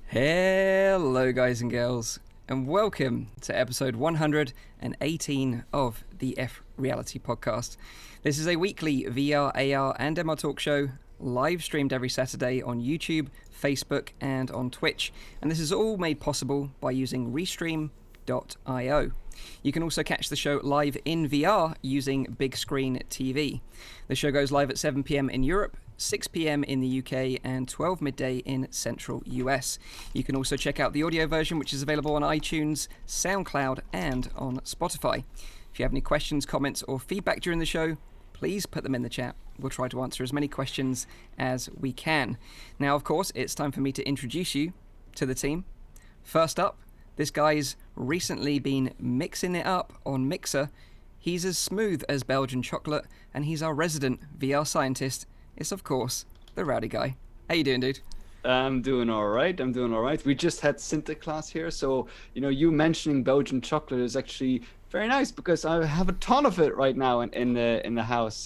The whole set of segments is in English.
Hello guys and girls, and welcome to episode 118 of the F.Reality Podcast. This is a weekly VR, AR and MR talk show, live streamed every Saturday on YouTube, Facebook and on Twitch, and this is all made possible by using Restream.io. You can also catch the show live in VR using Big Screen TV. The show goes live at 7 PM in Europe, 6 PM in the UK, and 12 midday in central US. You can also check out the audio version, which is available on iTunes, SoundCloud, and on Spotify. If you have any questions, comments, or feedback during the show, please put them in the chat. We'll try to answer as many questions as we can. Now, of course, it's time for me to introduce you to the team. First up, this guy's recently been mixing it up on Mixer. He's as smooth as Belgian chocolate, and he's our resident VR scientist. It's, of course, the Rowdy Guy. How you doing, dude? I'm doing all right. We just had Sinterklaas here, so you mentioning Belgian chocolate is actually very nice because I have a ton of it right now in the house.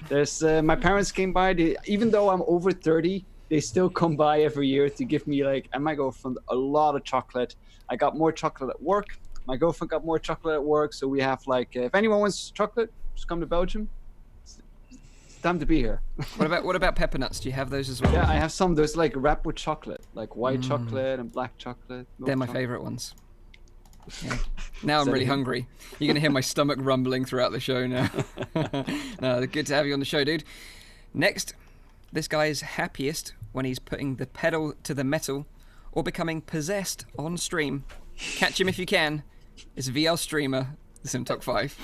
There's my parents came by. Even though I'm over 30, they still come by every year to give me and my girlfriend a lot of chocolate. I got more chocolate at work. My girlfriend got more chocolate at work, so we have if anyone wants chocolate, just come to Belgium. Time to be here. What about pepper nuts? Do you have those as well? Yeah, I have some. There's wrapped with chocolate, white chocolate and black chocolate. They're my favorite ones. Yeah. Now I'm really hungry. You're gonna hear my stomach rumbling throughout the show now. No, good to have you on the show, dude. Next, this guy is happiest when he's putting the pedal to the metal or becoming possessed on stream. Catch him if you can. It's VR streamer Simtok 5.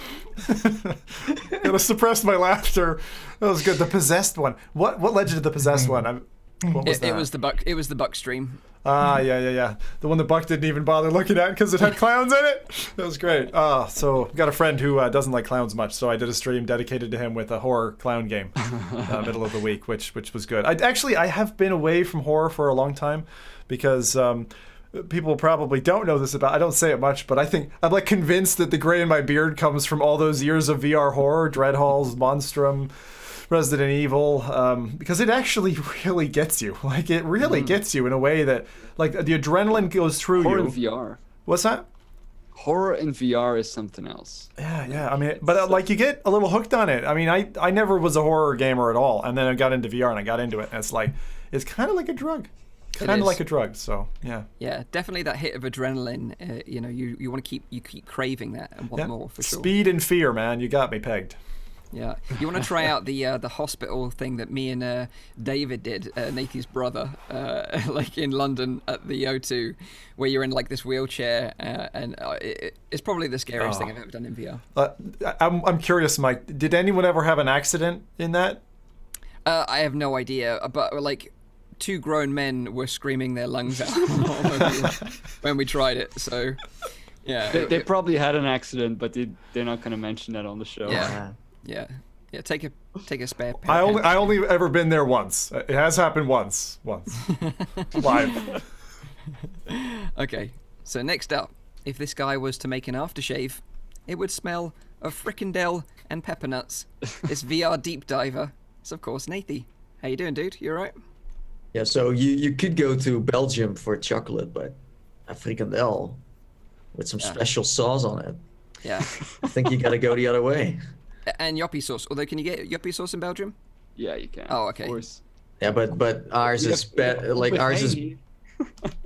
Gotta suppress my laughter. That was good. The possessed one. What led you to the possessed one? What was that? It was the Buck stream. Yeah. The one that Buck didn't even bother looking at because it had clowns in it. That was great. So I've got a friend who doesn't like clowns much, so I did a stream dedicated to him with a horror clown game, middle of the week, which was good. I have been away from horror for a long time because. People probably don't know this about. I don't say it much, but I think I'm convinced that the gray in my beard comes from all those years of VR horror, Dread Halls, Monstrum, Resident Evil, because it actually really gets you. It really gets you in a way that the adrenaline goes through horror you. In VR. What's that? Horror in VR is something else. Yeah. I mean, but you get a little hooked on it. I mean, I never was a horror gamer at all, and then I got into VR and I got into it, and it's kind of like a drug. Kind of like a drug, so yeah. Yeah, definitely that hit of adrenaline. You want to keep craving that and want more for sure. Speed and fear, man. You got me pegged. Yeah, you want to try out the hospital thing that me and David did, Nathan's brother, in London at the O2, where you're in this wheelchair, and it's probably the scariest thing I've ever done in VR. I'm curious, Mike. Did anyone ever have an accident in that? I have no idea, but two grown men were screaming their lungs out when we tried it. So, yeah. They probably had an accident, but they're not going to mention that on the show. Yeah. Take a spare pair. I only ever been there once. It has happened once. Live. Okay. So next up, if this guy was to make an aftershave, it would smell of fricandel and pepper nuts. This VR deep diver is, of course, Nathy. How you doing, dude? You all right? Yeah, so you could go to Belgium for chocolate, but a frikandel with some special sauce on it. Yeah. I think you gotta go the other way. And yoppie sauce. Although, can you get yoppie sauce in Belgium? Yeah, you can. Oh, okay. Of course. Yeah, but ours is better. Like ours is. Hey.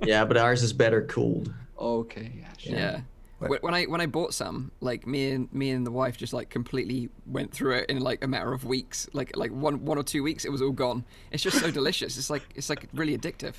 Yeah, but ours is better cooled. Okay, yeah, sure. Yeah. When I bought some, like me and the wife just like completely went through it in like a matter of weeks. Like one or 2 weeks, it was all gone. It's just so delicious. It's like really addictive.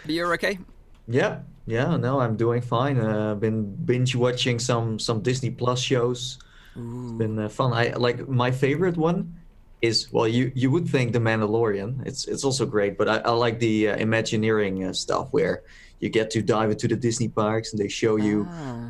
But you're okay? Yeah, no, I'm doing fine. Been binge watching some Disney Plus shows. It's been fun. I like my favorite one is, well, you would think The Mandalorian. It's also great, but I like the Imagineering stuff where you get to dive into the Disney parks and they show you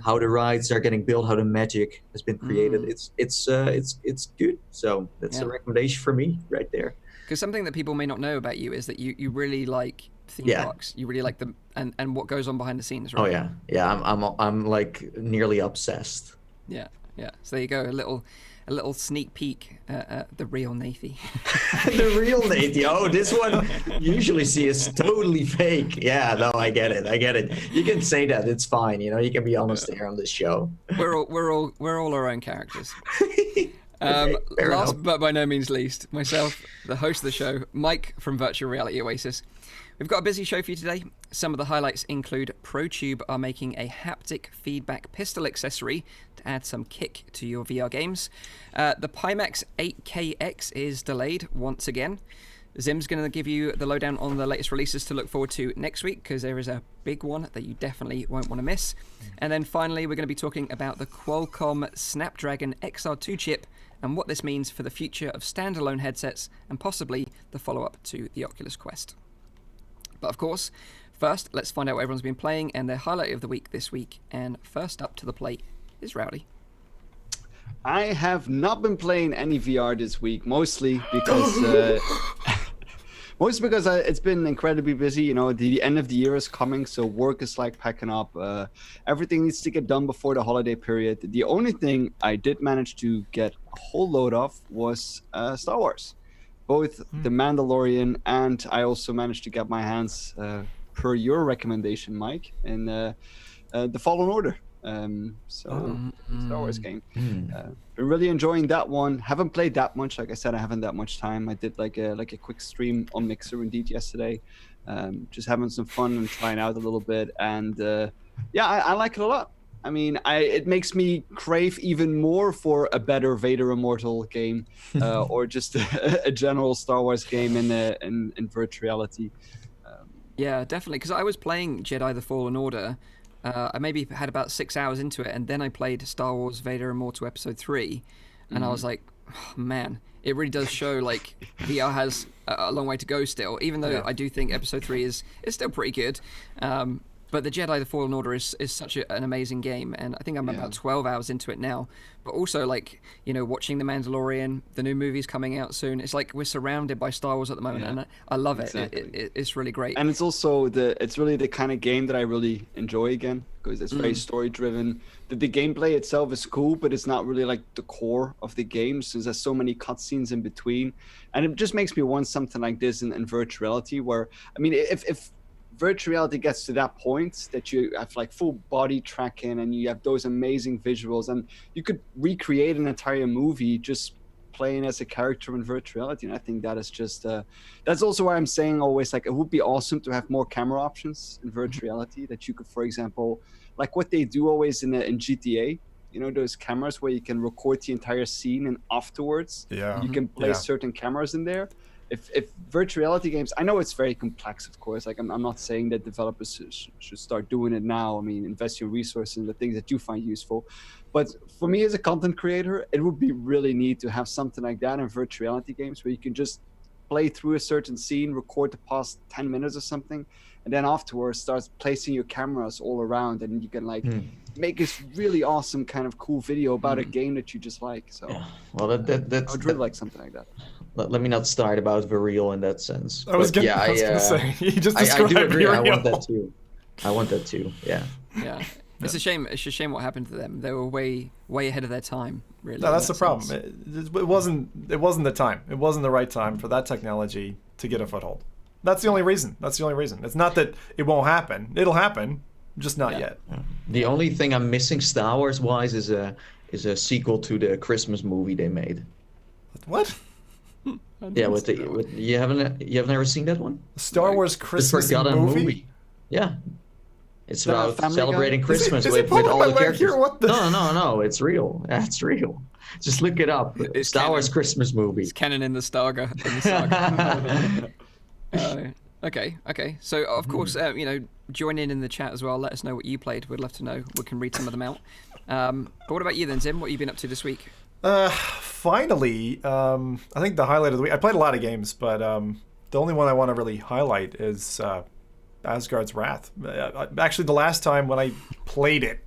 how the rides are getting built, how the magic has been created. It's good. So that's a recommendation for me right there. Because something that people may not know about you is that you really like theme parks. You really like them and what goes on behind the scenes, right? Oh yeah. I'm like nearly obsessed. Yeah. So there you go, a little sneak peek at the real Nathy. The real Nathy. Oh, this one you usually see is totally fake. Yeah, no, I get it. You can say that. It's fine. You can be honest here on this show. We're all our own characters. Okay, last but by no means least, myself, the host of the show, Mike from Virtual Reality Oasis. We've got a busy show for you today. Some of the highlights include ProTube are making a haptic feedback pistol accessory to add some kick to your VR games. The Pimax 8KX is delayed once again. Zim's going to give you the lowdown on the latest releases to look forward to next week, because there is a big one that you definitely won't want to miss. And then finally, we're going to be talking about the Qualcomm Snapdragon XR2 chip and what this means for the future of standalone headsets and possibly the follow-up to the Oculus Quest. But of course, first, let's find out what everyone's been playing and their highlight of the week this week. And first up to the plate is Rowdy. I have not been playing any VR this week, mostly because it's been incredibly busy. The end of the year is coming, so work is like packing up. Everything needs to get done before the holiday period. The only thing I did manage to get a whole load of was Star Wars. Both The Mandalorian, and I also managed to get my hands, per your recommendation, Mike, in The Fallen Order. Star Wars game. Been really enjoying that one. Haven't played that much. Like I said, I haven't that much time. I did like a quick stream on Mixer indeed yesterday. Just having some fun and trying out a little bit. And I like it a lot. I mean, it makes me crave even more for a better Vader Immortal game, or just a general Star Wars game in virtual reality. Yeah, definitely. Because I was playing Jedi: The Fallen Order. I maybe had about 6 hours into it, and then I played Star Wars Vader Immortal Episode 3, and I was like, oh, man, it really does show like VR has a long way to go still, even though I do think Episode 3 is still pretty good. But the Jedi: The Fallen Order is such an amazing game, and I think I'm about 12 hours into it now. But also, like, watching The Mandalorian, the new movie's coming out soon. It's like we're surrounded by Star Wars at the moment, and I love it. Exactly. It's really great. And it's also it's really the kind of game that I really enjoy again, because it's very story driven. The gameplay itself is cool, but it's not really like the core of the game, since there's so many cutscenes in between, and it just makes me want something like this in virtual reality. Where, I mean, if virtual reality gets to that point that you have like full body tracking and you have those amazing visuals, and you could recreate an entire movie just playing as a character in virtual reality. And I think that is just that's also why I'm saying always, like, it would be awesome to have more camera options in virtual reality, that you could, for example, like what they do always in GTA, those cameras where you can record the entire scene and afterwards you can place certain cameras in there. If virtual reality games, I know it's very complex, of course. Like, I'm not saying that developers should start doing it now. I mean, invest your resources in the things that you find useful. But for me as a content creator, it would be really neat to have something like that in virtual reality games, where you can just play through a certain scene, record the past 10 minutes or something, and then afterwards start placing your cameras all around, and you can like make this really awesome kind of cool video about a game that you just like. So well, that's I'd really like something like that. Let me not start about Virreal in that sense. I was going to say, you just described I do agree. Virreal. I want that too. Yeah. Yeah. It's a shame. It's a shame what happened to them. They were way ahead of their time, really. No, that's the problem. It wasn't the time. It wasn't the right time for that technology to get a foothold. That's the only reason. It's not that it won't happen. It'll happen, just not yet. Yeah. The only thing I'm missing Star Wars wise is a sequel to the Christmas movie they made. What? Yeah, with you haven't ever seen that one? Star Wars The Christmas Forgotten movie? Yeah, it's that a about Family celebrating Guy? Christmas Is it with pulling all my the leg characters. here? What the? No, it's real. Yeah, it's real. Just look it up. It's Star Wars canon. Christmas movie. It's canon in the saga. Okay. So of course, join in the chat as well. Let us know what you played. We'd love to know. We can read some of them out. But what about you then, Tim? What have you been up to this week? Finally, I think the highlight of the week. I played a lot of games, but the only one I want to really highlight is Asgard's Wrath. Actually, the last time when I played it,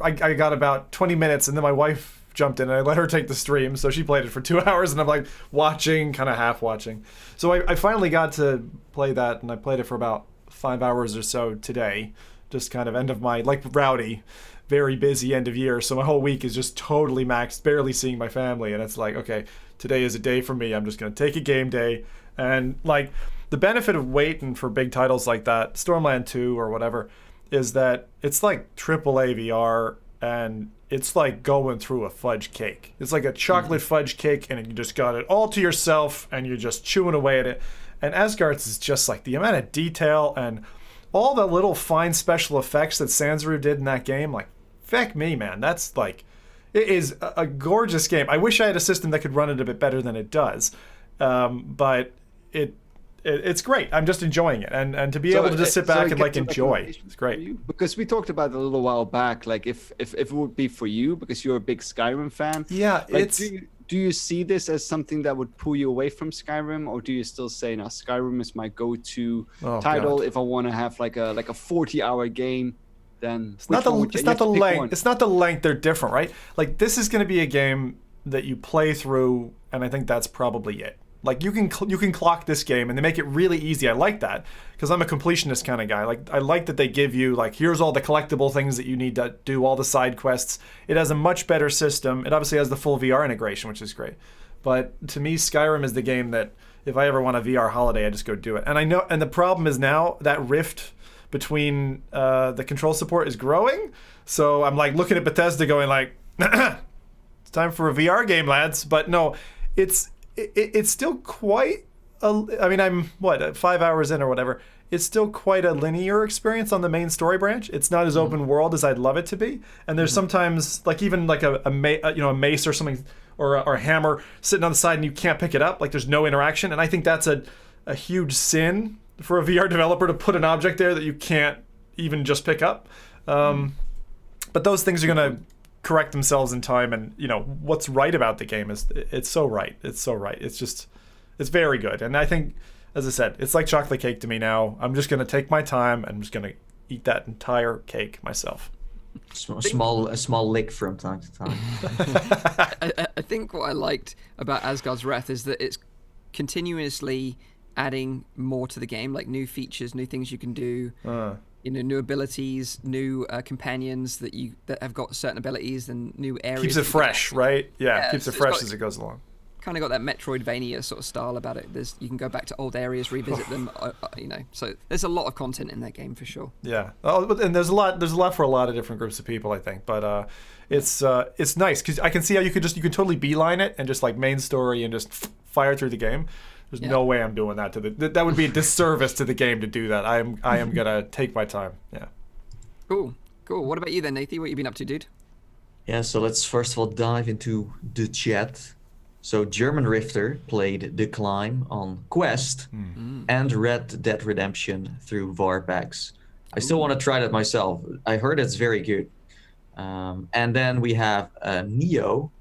I got about 20 minutes, and then my wife jumped in, and I let her take the stream, so she played it for 2 hours, and I'm like watching, kind of half watching. So I finally got to play that, and I played it for about 5 hours or so today. Just kind of end of my, like Rowdy, very busy end of year, so my whole week is just totally maxed, barely seeing my family, and it's like, okay, today is a day for me. I'm just going to take a game day, and like the benefit of waiting for big titles like that, Stormland 2 or whatever, is that it's like AAA VR, and it's like going through a fudge cake. It's like a chocolate fudge cake, and you just got it all to yourself, and you're just chewing away at it. And Asgard's is just like the amount of detail and all the little fine special effects that Sansaru did in that game. Like, feck me, man. That's like, it is a gorgeous game. I wish I had a system that could run it a bit better than it does, but it's great. I'm just enjoying it, and to be able to just sit back and like enjoy, it's great. Because we talked about it a little while back, like if it would be for you, because you're a big Skyrim fan. Yeah, like, it's. Do you see this as something that would pull you away from Skyrim, or do you still say, "No, Skyrim is my go-to title. God. If I want to have like a 40-hour game, then It's not the length. It's not the length. They're different, right? Like this is going to be a game that you play through, and I think that's probably it. Like you can clock this game, and they make it really easy. I like that because I'm a completionist kind of guy. Like I like that they give you like, here's all the collectible things that you need to do, all the side quests. It has a much better system. It obviously has the full VR integration, which is great. But to me, Skyrim is the game that if I ever want a VR holiday, I just go do it. And I know, and the problem is now that rift between the control support is growing. So I'm like looking at Bethesda going like, it's time for a VR game, lads. But no, it's still quite I mean, I'm 5 hours in or whatever. It's still quite a linear experience on the main story branch. It's not as open world as I'd love it to be. And there's sometimes like even like a mace or something or a hammer sitting on the side and you can't pick it up. Like there's no interaction. And I think that's a huge sin for a VR developer to put an object there that you can't even just pick up. But those things are going to correct themselves in time, and what's right about the game is it's so right. It's very good, and I think, as I said, it's like chocolate cake to me now. I'm just gonna take my time and I'm just gonna eat that entire cake myself. A small lick from time to time. I think what I liked about Asgard's Wrath is that it's continuously adding more to the game, like new features, new things you can do. New abilities, new companions that have got certain abilities, and new areas. Keeps it fresh, right? Yeah, keeps it fresh as it goes along. Kind of got that Metroidvania sort of style about it. You can go back to old areas, revisit them. So there's a lot of content in that game for sure. Yeah, and there's a lot for a lot of different groups of people, I think. But it's nice because I can see how you can totally beeline it and just like main story and just fire through the game. There's no way I'm doing that that would be a disservice to the game to do that. I am gonna take my time. Yeah. Cool. What about you then, Nathan? What you been up to, dude? Yeah, so let's first of all dive into the chat. So German Rifter played The Climb on Quest and Red Dead Redemption through VAR-PAX. I still want to try that myself. I heard it's very good. And then we have Neo,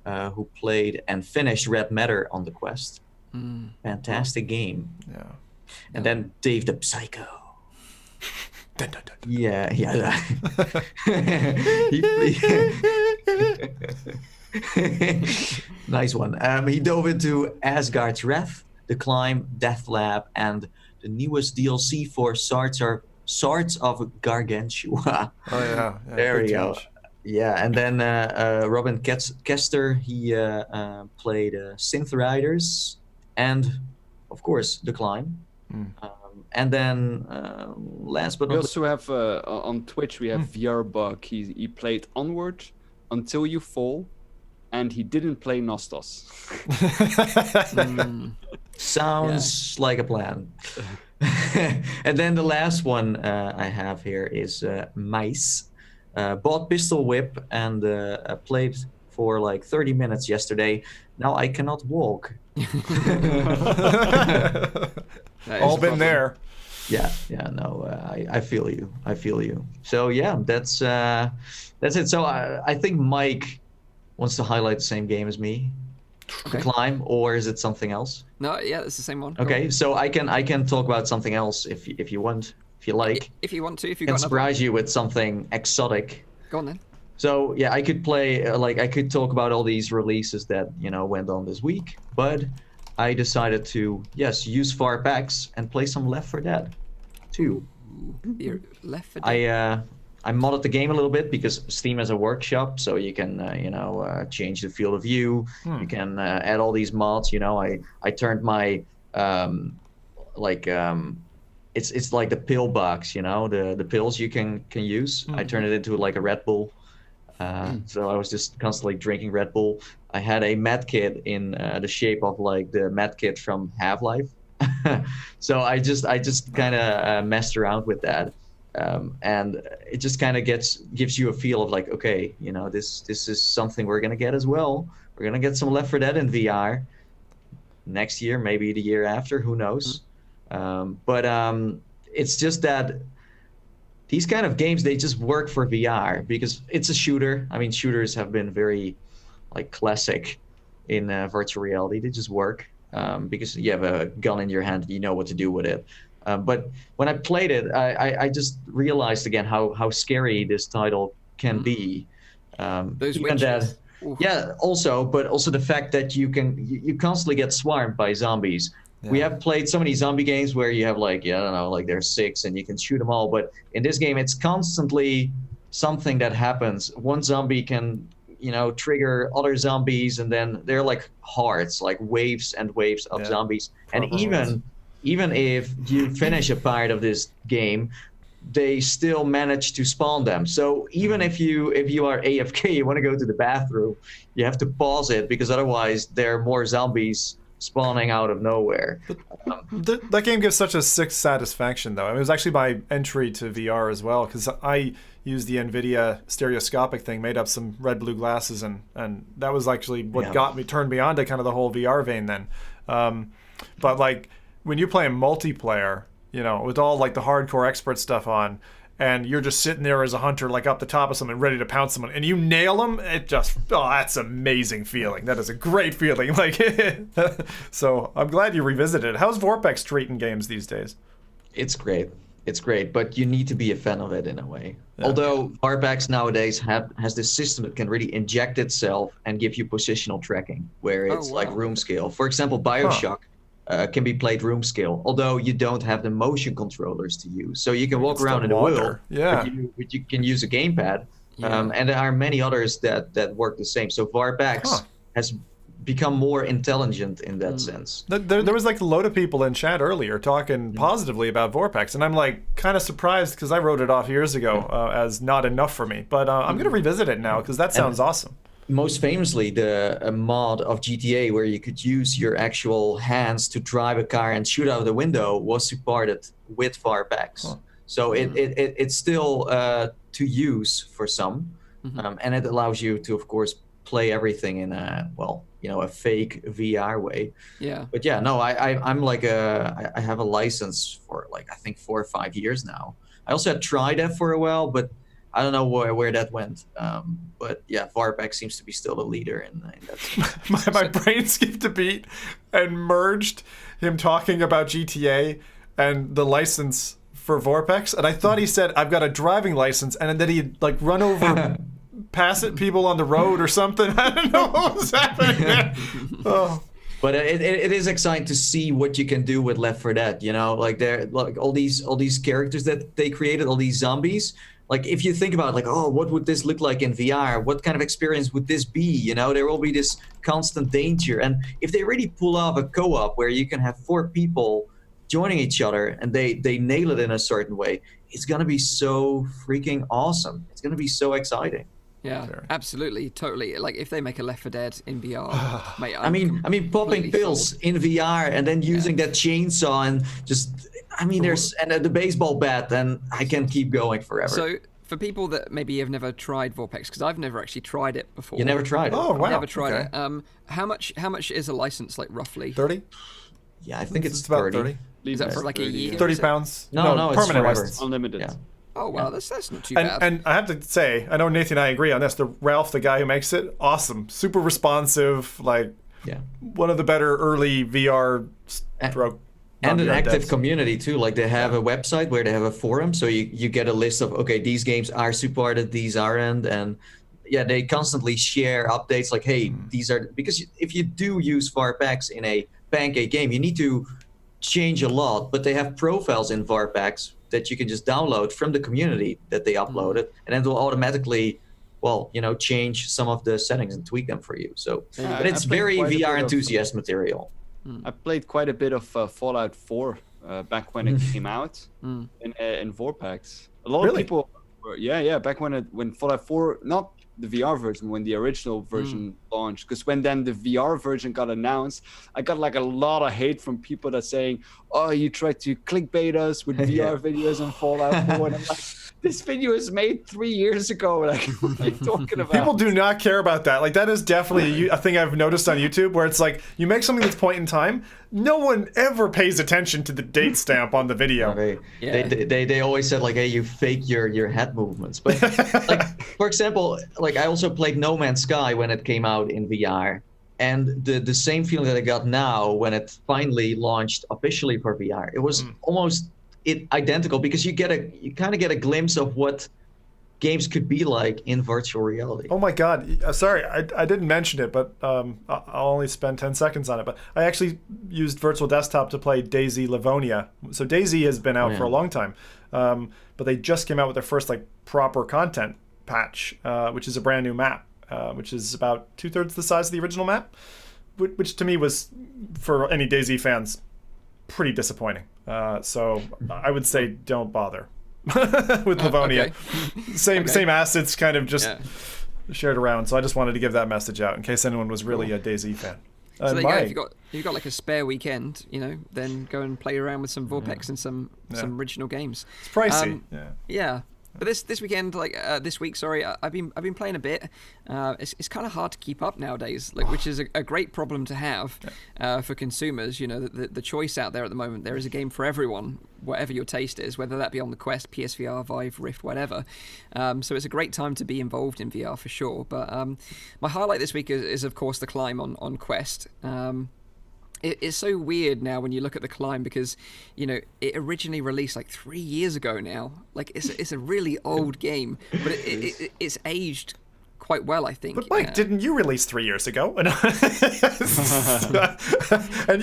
who played and finished Red Matter on the Quest. Fantastic game. Yeah. And then Dave the Psycho. Dun, dun, dun. Yeah. Nice one. He dove into Asgard's Wrath, The Climb, Death Lab, and the newest DLC for Swords of Gargantua. Oh yeah. There we go. Yeah, and then Robin Kester, he played Synth Riders, and of course The Climb. And then last but not least, we also have on Twitch we have VRBug. He played Onward, Until You Fall, and he didn't play Nostos. Sounds like a plan. And then the last one I have here is Mice. Bought Pistol Whip and played for like 30 minutes yesterday. Now I cannot walk. All been there. Yeah, no, I feel you. So yeah, that's it. So I think Mike wants to highlight the same game as me. Okay. Climb, or is it something else? No, yeah, it's the same one. Okay, so I can talk about something else if you want, if you like. If you want to, if you can got surprise you with something exotic. Go on then. So yeah, I could play I could talk about all these releases that went on this week, but I decided to use Farpax and play some Left 4 Dead 2. You're Left 4 Dead. I modded the game a little bit because Steam has a workshop, so you can change the field of view. You can add all these mods. I turned my it's like the pill box, the pills you can use. I turned it into like a Red Bull. So I was just constantly drinking Red Bull. I had a med kit in the shape of like the med kit from Half-Life. So I just kind of messed around with that. And it just kind of gives you a feel of like, okay, this is something we're gonna get as well. We're gonna get some Left 4 Dead in VR next year, maybe the year after, who knows. But it's just that these kind of games, they just work for VR because it's a shooter. I mean, shooters have been very like classic in virtual reality. They just work because you have a gun in your hand, you know what to do with it. But when I played it, I just realized again how scary this title can be. Those even witches. that, but also the fact that you constantly get swarmed by zombies. Yeah. We have played so many zombie games where you have there's 6 and you can shoot them all. But in this game, it's constantly something that happens. One zombie can trigger other zombies, and then they're like hearts, like waves and waves of zombies. And even if you finish a part of this game, they still manage to spawn them. So even if you are AFK, you want to go to the bathroom, you have to pause it because otherwise there are more zombies spawning out of nowhere. That game gives such a sick satisfaction, though. I mean, it was actually my entry to VR as well, because I used the NVIDIA stereoscopic thing, made up some red-blue glasses, and that was actually what turned me on to kind of the whole VR vein then. But like, when you play a multiplayer, with all like the hardcore expert stuff on, and you're just sitting there as a hunter, like up the top of someone, ready to pounce someone, and you nail them, that's an amazing feeling. That is a great feeling. Like, so I'm glad you revisited it. How's Vorpex treating games these days? It's great. It's great, but you need to be a fan of it in a way. Yeah. Although Vorpex nowadays has this system that can really inject itself and give you positional tracking, where it's like room scale. For example, BioShock. Can be played room scale, although you don't have the motion controllers to use. So you can walk around in the world, but you can use a gamepad. And there are many others that work the same. So Vorpex has become more intelligent in that sense. There was like a load of people in chat earlier talking positively about Vorpex, and I'm like kind of surprised because I wrote it off years ago as not enough for me. But I'm going to revisit it now because that sounds awesome. Most famously, the mod of GTA where you could use your actual hands to drive a car and shoot out the window was supported with Vorpex. So it's still to use for some, and it allows you to, of course, play everything in a fake VR way. Yeah. But yeah, no, I'm like I have a license for like I think 4 or 5 years now. I also had tried that for a while, but I don't know where that went. But yeah, Vorpex seems to be still the leader in that. my brain skipped a beat and merged him talking about GTA and the license for Vorpex, and I thought he said, "I've got a driving license," and then he'd like run over past people on the road or something. I don't know what was happening there. But it is exciting to see what you can do with Left 4 Dead. Like they're like all these characters that they created, all these zombies. Like if you think about it, like, what would this look like in VR? What kind of experience would this be? There will be this constant danger. And if they really pull off a co-op where you can have 4 people joining each other and they nail it in a certain way, it's going to be so freaking awesome. It's going to be so exciting. Yeah, Very. absolutely, totally. Like if they make a Left 4 Dead in VR, mate, I mean, popping completely pills sold. in VR and then using that chainsaw and just, I mean, there's and the baseball bat, and I can keep going forever. So for people that maybe have never tried Vorpex, because I've never actually tried it before. You never tried it? Oh, wow. Never tried Okay. it. How much is a license, like roughly? 30? Yeah, I think it's about 30. 30. Is that for like a year? 30 Is it? pounds. No, it's permanent forever. license. Unlimited. Yeah. Oh wow, that's not too bad. And I have to say, I know Nathan and I agree on this. Ralph, the guy who makes it, awesome, super responsive, like Yeah. one of the better early VR stroke. And an VR active devs. community too. Like they have a website where they have a forum, so you get a list of, okay, these games are supported, these aren't, and yeah, they constantly share updates like, hey, these are, because if you do use VARPAX in a pancake game, you need to change a lot, but they have profiles in VARPAX that you can just download from the community that they uploaded, and then they'll automatically, change some of the settings and tweak them for you. So, Yeah, but it's I played very quite a bit VR of- enthusiast material. I played quite a bit of Fallout 4 back when it came out in Vorpax. A lot Really? of people, back when Fallout 4, not the VR version, when the original version launched, because when then the VR version got announced, I got like a lot of hate from people that saying, "Oh, you tried to clickbait us with VR videos on Fallout 4," and I'm like, this video was made 3 years ago. Like, what are you talking about? People do not care about that. Like that is definitely a thing I've noticed on YouTube, where it's like you make something that's point in time, no one ever pays attention to the date stamp on the video. They always said like, hey, you fake your head movements. But like, for example, like I also played No Man's Sky when it came out in VR, and the same feeling that I got now when it finally launched officially for VR, it was almost identical, because you kind of get a glimpse of what games could be like in virtual reality. Oh my God! Sorry, I didn't mention it, but I'll only spend 10 seconds on it. But I actually used Virtual Desktop to play DayZ Livonia. So DayZ has been out for a long time, but they just came out with their first like proper content patch, which is a brand new map, which is about 2/3 the size of the original map, which to me was, for any DayZ fans, pretty disappointing. So I would say don't bother with Livonia. Okay. Same assets, kind of just shared around. So I just wanted to give that message out in case anyone was really a DayZ fan. So there you go. If you've got like a spare weekend, then go and play around with some Vorpex and some original games. It's pricey. Yeah. But this weekend, this week, sorry, I've been playing a bit. It's kind of hard to keep up nowadays, which is a great problem to have for consumers. The choice out there at the moment, there is a game for everyone, whatever your taste is, whether that be on the Quest, PSVR, Vive, Rift, whatever. So it's a great time to be involved in VR for sure. But my highlight this week is of course the climb on Quest. It's so weird now when you look at the climb, because it originally released like 3 years ago now. Like it's a really old game, but it's aged quite well, I think. But Mike, didn't you release 3 years ago? And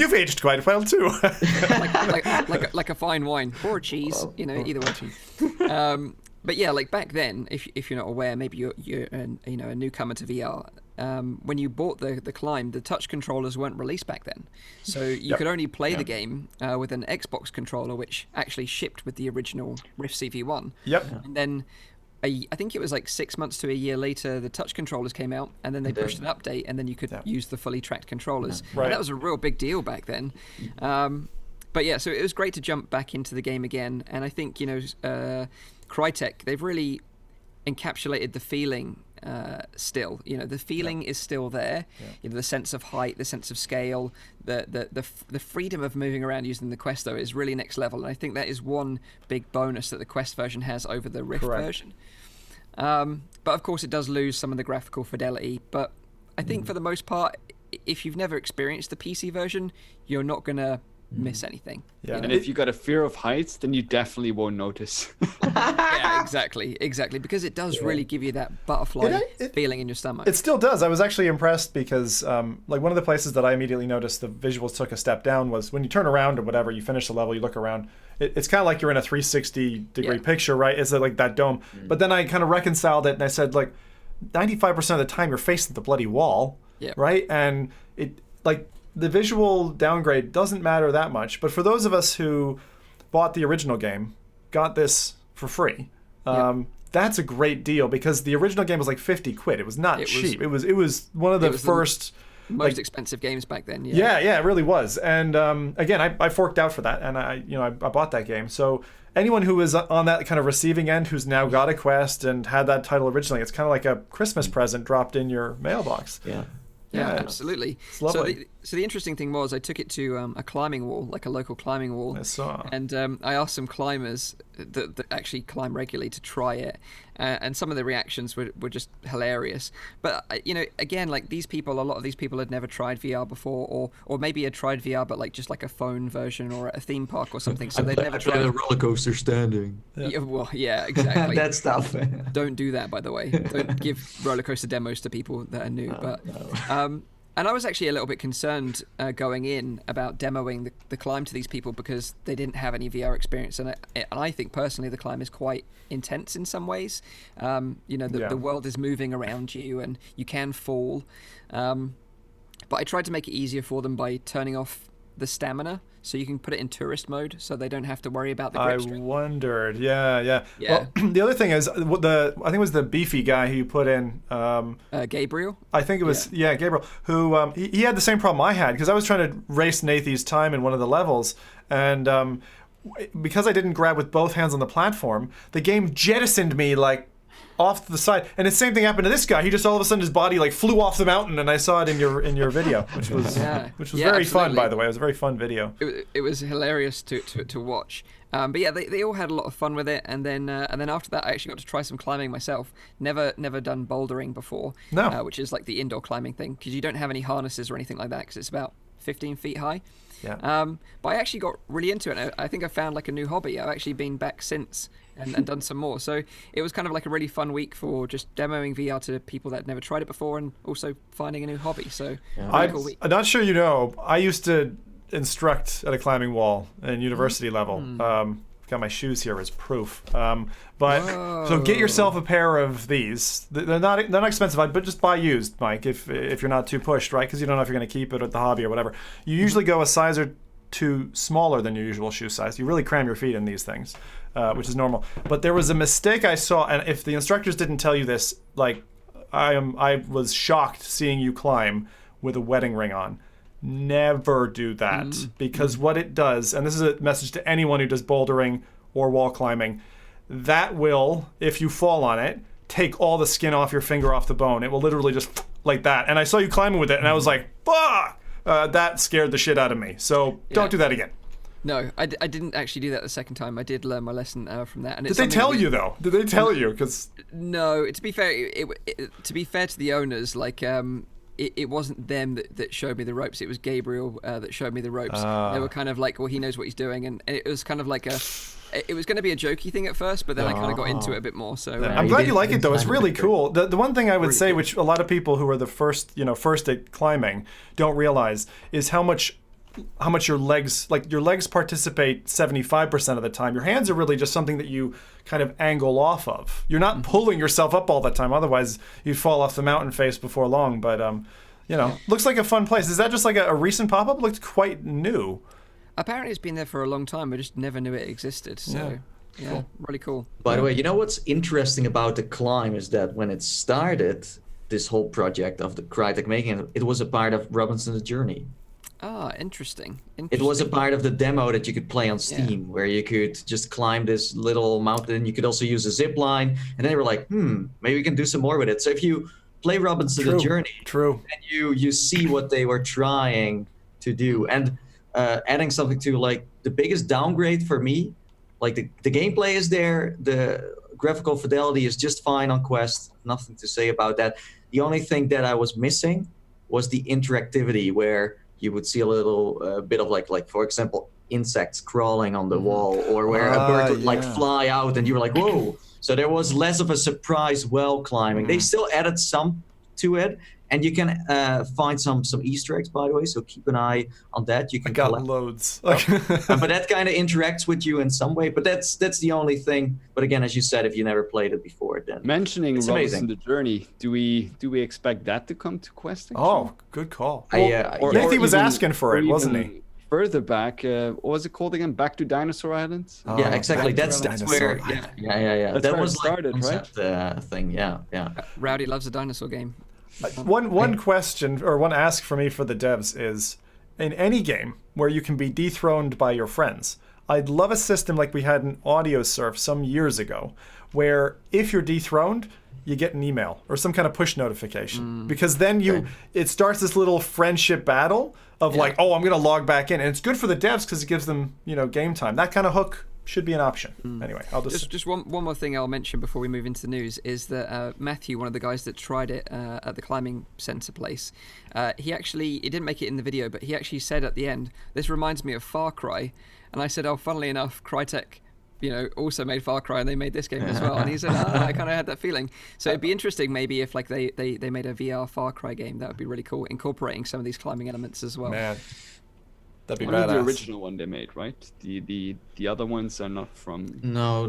you've aged quite well too. like a fine wine or a cheese, either way. But yeah, like back then, if you're not aware, maybe you're a newcomer to VR. When you bought the Climb, the touch controllers weren't released back then, so you could only play the game with an Xbox controller, which actually shipped with the original Rift CV1. Yep. And then I think it was like 6 months to a year later, the touch controllers came out, and then they pushed an update, and then you could use the fully tracked controllers. Right. And that was a real big deal back then. But yeah, so it was great to jump back into the game again, and I think Crytek, they've really encapsulated the feeling still. The feeling is still there. The sense of height, the sense of scale, the freedom of moving around using the Quest, though, is really next level, and I think that is one big bonus that the Quest version has over the Rift version. But of course it does lose some of the graphical fidelity, but I think for the most part, if you've never experienced the PC version, you're not gonna miss anything. And if you got a fear of heights, then you definitely won't notice. Yeah, exactly, because it does really give you that butterfly feeling in your stomach. It still does. I was actually impressed because like one of the places that I immediately noticed the visuals took a step down was when you turn around or whatever, you finish the level, you look around, it's kind of like you're in a 360-degree picture, right? It's like that dome. But then I kind of reconciled it and I said, like, 95% of the time you're facing the bloody wall, right? And it, like, the visual downgrade doesn't matter that much, but for those of us who bought the original game, got this for free, that's a great deal because the original game was like 50 quid. It was not cheap. It was one of the first most expensive games back then. Yeah, it really was. And again, I forked out for that, and I bought that game. So anyone who is on that kind of receiving end, who's now got a Quest and had that title originally, it's kind of like a Christmas present dropped in your mailbox. Yeah, absolutely. It's lovely. So the interesting thing was I took it to a climbing wall, like a local climbing wall. I saw. And I asked some climbers that actually climb regularly to try it. And some of the reactions were just hilarious. But, again, like these people, a lot of these people had never tried VR before, or maybe had tried VR, but like just like a phone version or a theme park or something. So they'd never tried a roller coaster standing. Yeah, exactly. That stuff. Don't do that, by the way. Don't give roller coaster demos to people that are new. And I was actually a little bit concerned going in about demoing the climb to these people because they didn't have any VR experience. And I think personally the climb is quite intense in some ways. The world is moving around you and you can fall. But I tried to make it easier for them by turning off the stamina, so you can put it in tourist mode, so they don't have to worry about the grip string. I wondered, yeah. Well, the other thing is, I think it was the beefy guy who you put in. Gabriel. I think it was Gabriel, who he had the same problem I had because I was trying to race Nathy's time in one of the levels, and because I didn't grab with both hands on the platform, the game jettisoned me like off to the side, and the same thing happened to this guy. He just all of a sudden his body like flew off the mountain, and I saw it in your video, which was very fun, by the way. It was a very fun video. It was hilarious to watch. But yeah, they all had a lot of fun with it, and then after that, I actually got to try some climbing myself. Never done bouldering before, which is like the indoor climbing thing, because you don't have any harnesses or anything like that, because it's about 15 feet high. Yeah. But I actually got really into it. I think I found like a new hobby. I've actually been back since and done some more. So it was kind of like a really fun week for just demoing VR to people that had never tried it before and also finding a new hobby. So cool week. I'm not sure you know, I used to instruct at a climbing wall in university level. Got my shoes here as proof. So get yourself a pair of these. They're not expensive, but just buy used, Mike, if you're not too pushed, right? Because you don't know if you're going to keep it at the hobby or whatever. You usually go a size or two smaller than your usual shoe size. You really cram your feet in these things, which is normal. But there was a mistake I saw, and if the instructors didn't tell you this, like I was shocked seeing you climb with a wedding ring on. Never do that, because what it does, and this is a message to anyone who does bouldering or wall climbing, that will, if you fall on it, take all the skin off your finger off the bone. It will literally just like that. And I saw you climbing with it, and I was like, fuck! That scared the shit out of me. So don't do that again. No, I didn't actually do that the second time. I did learn my lesson from that. And did they tell you though? Did they tell you? Because no, to be fair, to be fair to the owners, like it wasn't them that showed me the ropes. It was Gabriel that showed me the ropes. They were kind of like, well, he knows what he's doing, and it was kind of like it was going to be a jokey thing at first, but then I kind of got into it a bit more. So I'm glad you like it though. It's really cool. The one thing I would say, which a lot of people who are the first at climbing don't realize, is how much your legs participate 75% of the time. Your hands are really just something that you kind of angle off of. You're not pulling yourself up all the time, otherwise you'd fall off the mountain face before long. But looks like a fun place. Is that just like a recent pop-up? Looks quite new. Apparently it's been there for a long time. I just never knew it existed. So cool. Really cool. By the way, you know what's interesting about the climb is that when it started, this whole project of the Crytek making it was a part of Robinson's Journey. Ah, interesting. It was a part of the demo that you could play on Steam, where you could just climb this little mountain. You could also use a zip line, and then they were like, maybe we can do some more with it. So if you play Robinson's Journey, and you see what they were trying to do, and adding something to like the biggest downgrade for me, like the gameplay is there, the graphical fidelity is just fine on Quest, nothing to say about that. The only thing that I was missing was the interactivity, where you would see a little bit of like for example, insects crawling on the wall, or where a bird would fly out and you were like, whoa. So there was less of a surprise while climbing. They still added some to it, and you can find some Easter eggs, by the way, so keep an eye on that. You can collect loads. But that kind of interacts with you in some way. But that's the only thing. But again, as you said, if you never played it before, then mentioning it's Robinson the Journey, do we expect that to come to Quest? Actually? Oh, good call. Nathy was asking for it, wasn't he? further back. What was it called again? Back to Dinosaur Island? Yeah, exactly. Back to That's where. Dinosaur. Yeah. That's that where it was started, like right? concept, thing. Yeah. Rowdy loves a dinosaur game. One question or one ask for me for the devs is, in any game where you can be dethroned by your friends, I'd love a system like we had in Audio Surf some years ago, where if you're dethroned, you get an email or some kind of push notification, because then it starts this little friendship battle of like, oh, I'm gonna log back in, and it's good for the devs because it gives them game time. That kind of hook should be an option. Anyway, I'll just one more thing I'll mention before we move into the news is that Matthew, one of the guys that tried it at the climbing center place, he didn't make it in the video, but he actually said at the end, "This reminds me of Far Cry," and I said, "Oh, funnily enough, Crytek also made Far Cry and they made this game as well." And he said, I kind of had that feeling. So it'd be interesting maybe if like they made a VR Far Cry game. That would be really cool, incorporating some of these climbing elements as well. Man, that'd be Only badass. the original one they made, right? The other ones are not from. No,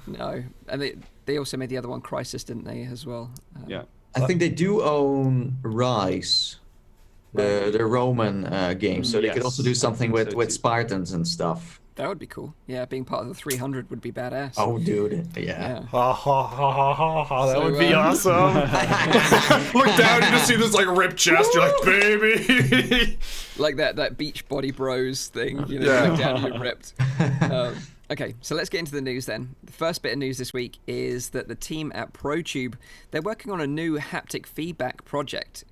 No. And they also made the other one, Crysis, didn't they, as well? Yeah. I think they do own Rise, the Roman game, so they could Yes, also do I something think so with too. Spartans and stuff. That would be cool. Yeah, being part of the 300 would be badass. Oh, dude, yeah. Ha ha ha ha ha ha! That So, would be awesome. Look down, you just see this like ripped chest. You're like, baby. Like that Beach Body Bros thing, you Yeah. look down and you're ripped. Okay, so let's get into the news then. The first bit of news this week is that the team at ProTube, they're working on a new haptic feedback project,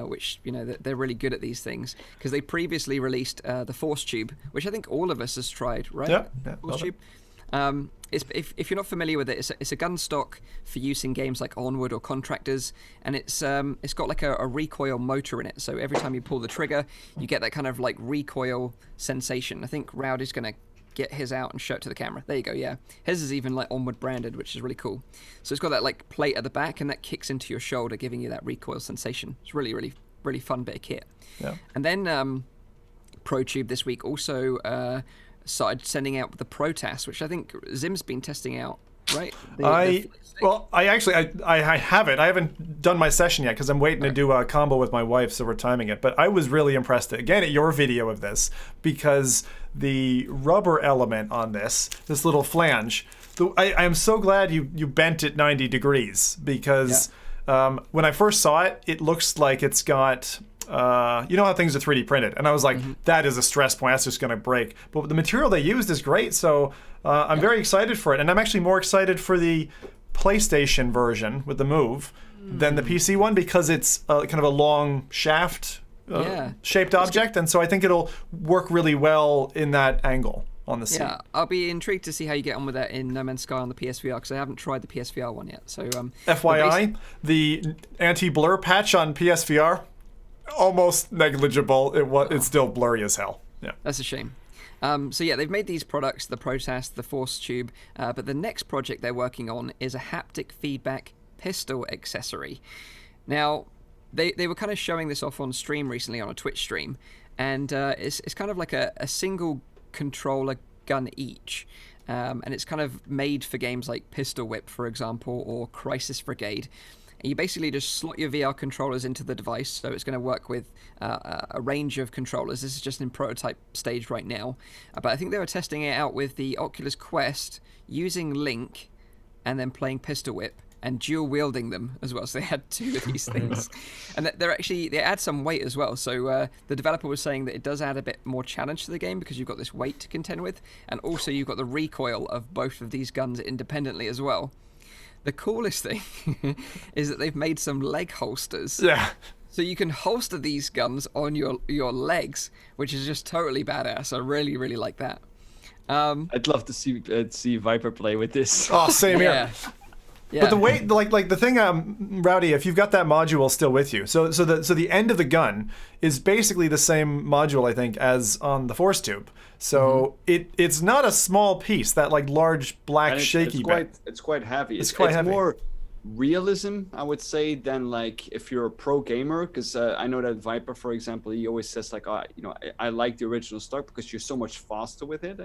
which, they're really good at these things, because they previously released the Force Tube, which I think all of us has tried, right? Yeah, Force love Tube. If you're not familiar with it, it's a gun stock for use in games like Onward or Contractors, and it's got like a recoil motor in it. So every time you pull the trigger, you get that kind of like recoil sensation. I think Rowdy's going to get his out and show it to the camera. There you go, yeah. His is even like Onward branded, which is really cool. So it's got that like plate at the back, and that kicks into your shoulder, giving you that recoil sensation. It's really, really, really fun bit of kit. Yeah. And then ProTube this week also started sending out the ProTAS, which I think Zim's been testing out, right? I have it. I haven't done my session yet because I'm waiting to do a combo with my wife, so we're timing it. But I was really impressed again at your video of this, because the rubber element on this little flange, I am so glad you bent it 90 degrees, because when I first saw it, it looks like it's got you know how things are 3D printed, and I was like, that is a stress point, that's just going to break. But the material they used is great, so I'm very excited for it, and I'm actually more excited for the PlayStation version with the Move than the PC one, because it's kind of a long shaft shaped object, and so I think it'll work really well in that angle on the seat. Yeah, I'll be intrigued to see how you get on with that in No Man's Sky on the PSVR, because I haven't tried the PSVR one yet. So FYI, the anti-blur patch on PSVR, almost negligible. It's still blurry as hell. Yeah, that's a shame. So yeah, they've made these products, the ProTAS, the Force Tube, but the next project they're working on is a haptic feedback pistol accessory. Now, they were kind of showing this off on stream recently, on a Twitch stream, and it's kind of like a single controller gun each, and it's kind of made for games like Pistol Whip, for example, or Crisis Brigade. And you basically just slot your VR controllers into the device, so it's going to work with a range of controllers. This is just in prototype stage right now, but I think they were testing it out with the Oculus Quest, using Link, and then playing Pistol Whip, and dual wielding them as well. So they had two of these things, and they add some weight as well. So the developer was saying that it does add a bit more challenge to the game, because you've got this weight to contend with, and also you've got the recoil of both of these guns independently as well. The coolest thing is that they've made some leg holsters. Yeah. So you can holster these guns on your legs, which is just totally badass. I really, really like that. I'd love to see Viper play with this. Oh, same here. Yeah. But the way, like the thing, Rowdy, if you've got that module still with you, so the end of the gun is basically the same module, I think, as on the Force Tube. So it's not a small piece, that like large black shaky bit. It's quite heavy. It's quite heavy. More realism, I would say, than like if you're a pro gamer, because I know that Viper, for example, he always says like, I like the original stock because you're so much faster with it.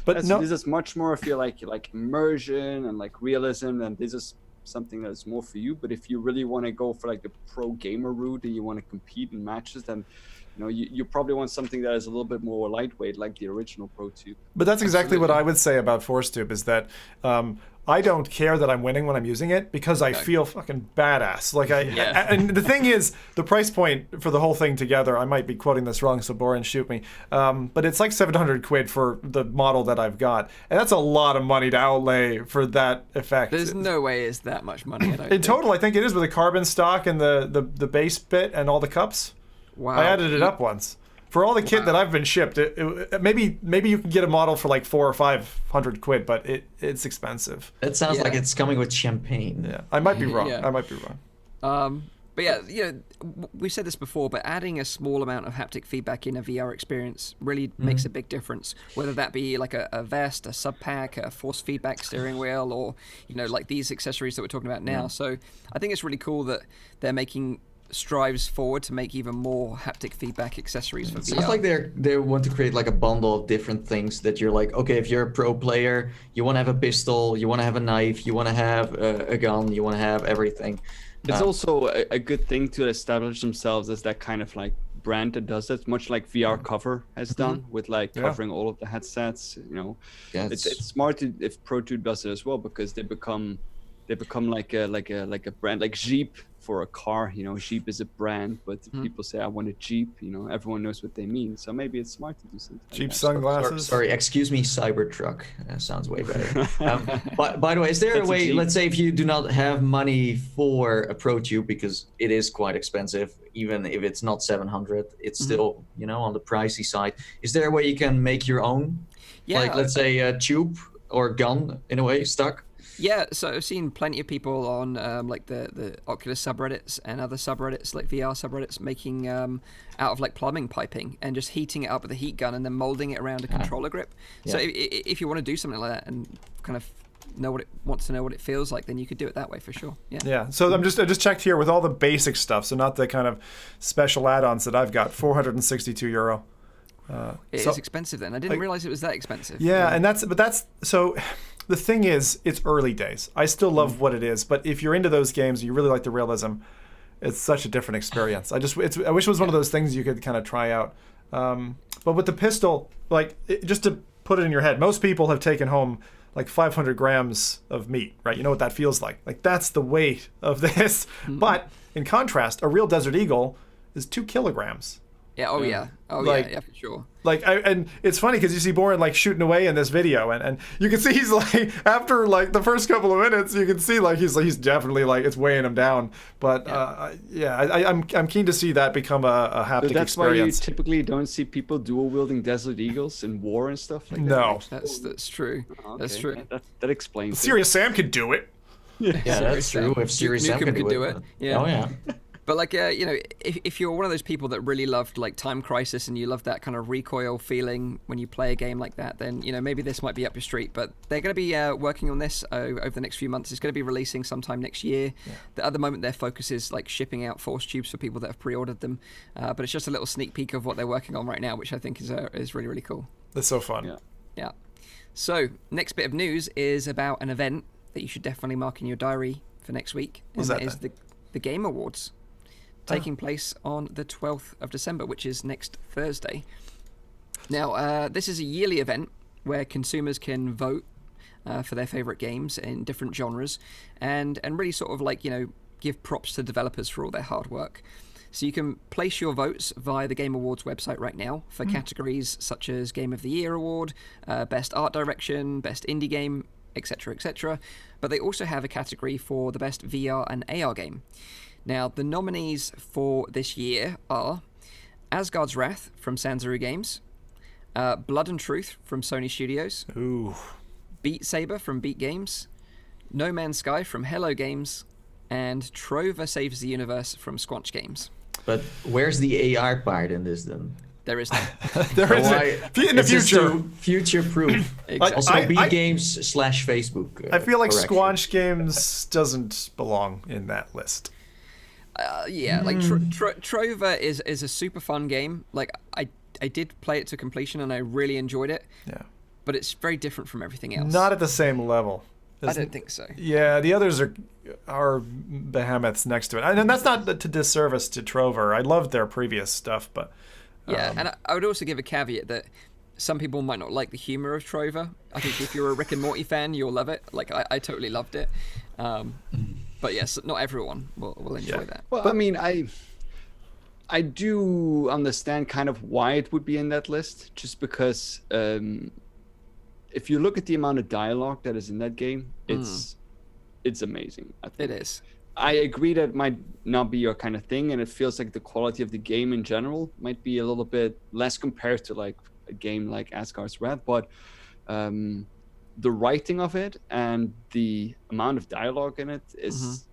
But no, this is much more, I feel like immersion and like realism, and this is something that's more for you. But if you really want to go for like the pro gamer route and you want to compete in matches, then you probably want something that is a little bit more lightweight, like the original Pro Tube. But that's exactly what I would say about Force Tube, is that I don't care that I'm winning when I'm using it, because I feel fucking badass. Like and the thing is, the price point for the whole thing together, I might be quoting this wrong, so Boran, shoot me. But it's like 700 quid for the model that I've got, and that's a lot of money to outlay for that effect. There's no way it's that much money. In total, I think it is, with the carbon stock and the base bit and all the cups. Wow. I added it up once. For all the kit that I've been shipped, maybe you can get a model for like 400 or 500 quid, but it's expensive. It sounds like it's coming with champagne. Yeah, I might be wrong. Yeah. I might be wrong. But yeah, we've said this before, but adding a small amount of haptic feedback in a VR experience really makes a big difference. Whether that be like a vest, a sub pack, a force feedback steering wheel, or like these accessories that we're talking about now. So I think it's really cool that they're making strives forward to make even more haptic feedback accessories for VR. Sounds like they want to create like a bundle of different things that you're like, okay, if you're a pro player, you want to have a pistol, you want to have a knife, you want to have a gun, you want to have everything. It's also a good thing to establish themselves as that kind of like brand that does it, much like VR Cover has done with like covering all of the headsets. It's smart if Pro Tube does it as well, because they become like a brand, like Jeep for a car. Jeep is a brand, but people say I want a Jeep. Everyone knows what they mean. So maybe it's smart to do something. Jeep sunglasses. Sorry, excuse me, Cybertruck. Sounds way better. By the way, is there a way? Let's say if you do not have money for a Pro Tube, because it is quite expensive, even if it's not 700, it's still on the pricey side. Is there a way you can make your own? Yeah. Like let's say a tube or gun in a way stuck. Yeah, so I've seen plenty of people on like the Oculus subreddits and other subreddits, like VR subreddits, making out of like plumbing piping and just heating it up with a heat gun and then molding it around a controller grip. Yeah. So if you want to do something like that and kind of wants to know what it feels like, then you could do it that way for sure. Yeah. So I just checked here with all the basic stuff, so not the kind of special add-ons that I've got. €462. It is expensive then. I didn't realize it was that expensive. Yeah, and that's so. The thing is, it's early days. I still love what it is, but if you're into those games, you really like the realism, it's such a different experience. I wish it was one of those things you could kind of try out. But with the pistol, just to put it in your head, most people have taken home like 500 grams of meat, right? You know what that feels like. Like that's the weight of this. But in contrast, a real Desert Eagle is 2 kilograms. Yeah. Oh yeah. Oh yeah, for sure. And it's funny because you see Boran shooting away in this video, and you can see he's like, after like the first couple of minutes, you can see he's definitely it's weighing him down. But I'm keen to see that become a haptic experience. That's why you typically don't see people dual wielding Desert Eagles in war and stuff like that. No, that's true. Okay. That's true. That explains. Serious Sam could do it. Yeah, that's true. If Serious Sam could do it. Yeah. Oh yeah. But if you're one of those people that really loved like Time Crisis and you love that kind of recoil feeling when you play a game like that, then maybe this might be up your street. But they're going to be working on this over the next few months. It's going to be releasing sometime next year. Yeah. At the moment, their focus is like shipping out Force Tubes for people that have pre-ordered them. But it's just a little sneak peek of what they're working on right now, which I think is really, really cool. That's so fun. Yeah. So next bit of news is about an event that you should definitely mark in your diary for next week. What's that? Is the Game Awards. Taking place on the 12th of December, which is next Thursday. Now, this is a yearly event where consumers can vote for their favorite games in different genres and really sort of give props to developers for all their hard work. So you can place your votes via the Game Awards website right now for categories such as Game of the Year Award, Best Art Direction, Best Indie Game, etc., etc. But they also have a category for the Best VR and AR Game. Now, the nominees for this year are Asgard's Wrath from Sanzaru Games, Blood and Truth from Sony Studios, Beat Saber from Beat Games, No Man's Sky from Hello Games, and Trover Saves the Universe from Squanch Games. But where's the AR part in this then? There is no. There isn't. In the future. Future-proof. Exactly. Also, Beat Games / Facebook. I feel like correction. Squanch Games doesn't belong in that list. Trover is a super fun game. Like I did play it to completion and I really enjoyed it. Yeah. But it's very different from everything else. Not at the same level. I don't think so. Yeah, the others are behemoths next to it. And that's not to disservice to Trover. I loved their previous stuff, but... Yeah, and I would also give a caveat that some people might not like the humor of Trover. I think if you're a Rick and Morty fan, you'll love it. Like, I totally loved it. But yes, not everyone will enjoy that. Well, I mean, I do understand kind of why it would be in that list, just because if you look at the amount of dialogue that is in that game, it's amazing. I think. It is. I agree that it might not be your kind of thing, and it feels like the quality of the game in general might be a little bit less compared to like a game like Asgard's Wrath, but the writing of it and the amount of dialogue in it is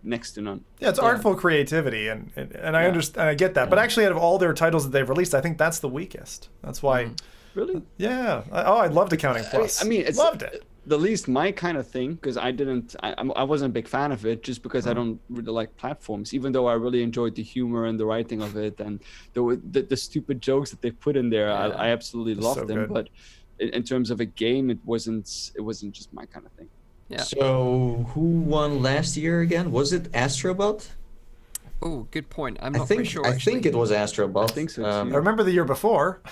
next to none. Yeah, it's artful creativity, and I understand, I get that. But actually, out of all their titles that they've released, I think that's the weakest. That's why. Really? Yeah. I loved Accounting Plus. I mean, it's loved it. The least my kind of thing, because I wasn't a big fan of it, just because I don't really like platforms, even though I really enjoyed the humor and the writing of it, and the stupid jokes that they put in there. I absolutely loved them. Good. But in terms of a game, it wasn't just my kind of thing. Yeah. So who won last year again? Was it Astrobot? Oh, good point. I'm not pretty sure. I think it was Astrobot. I think so. I remember the year before.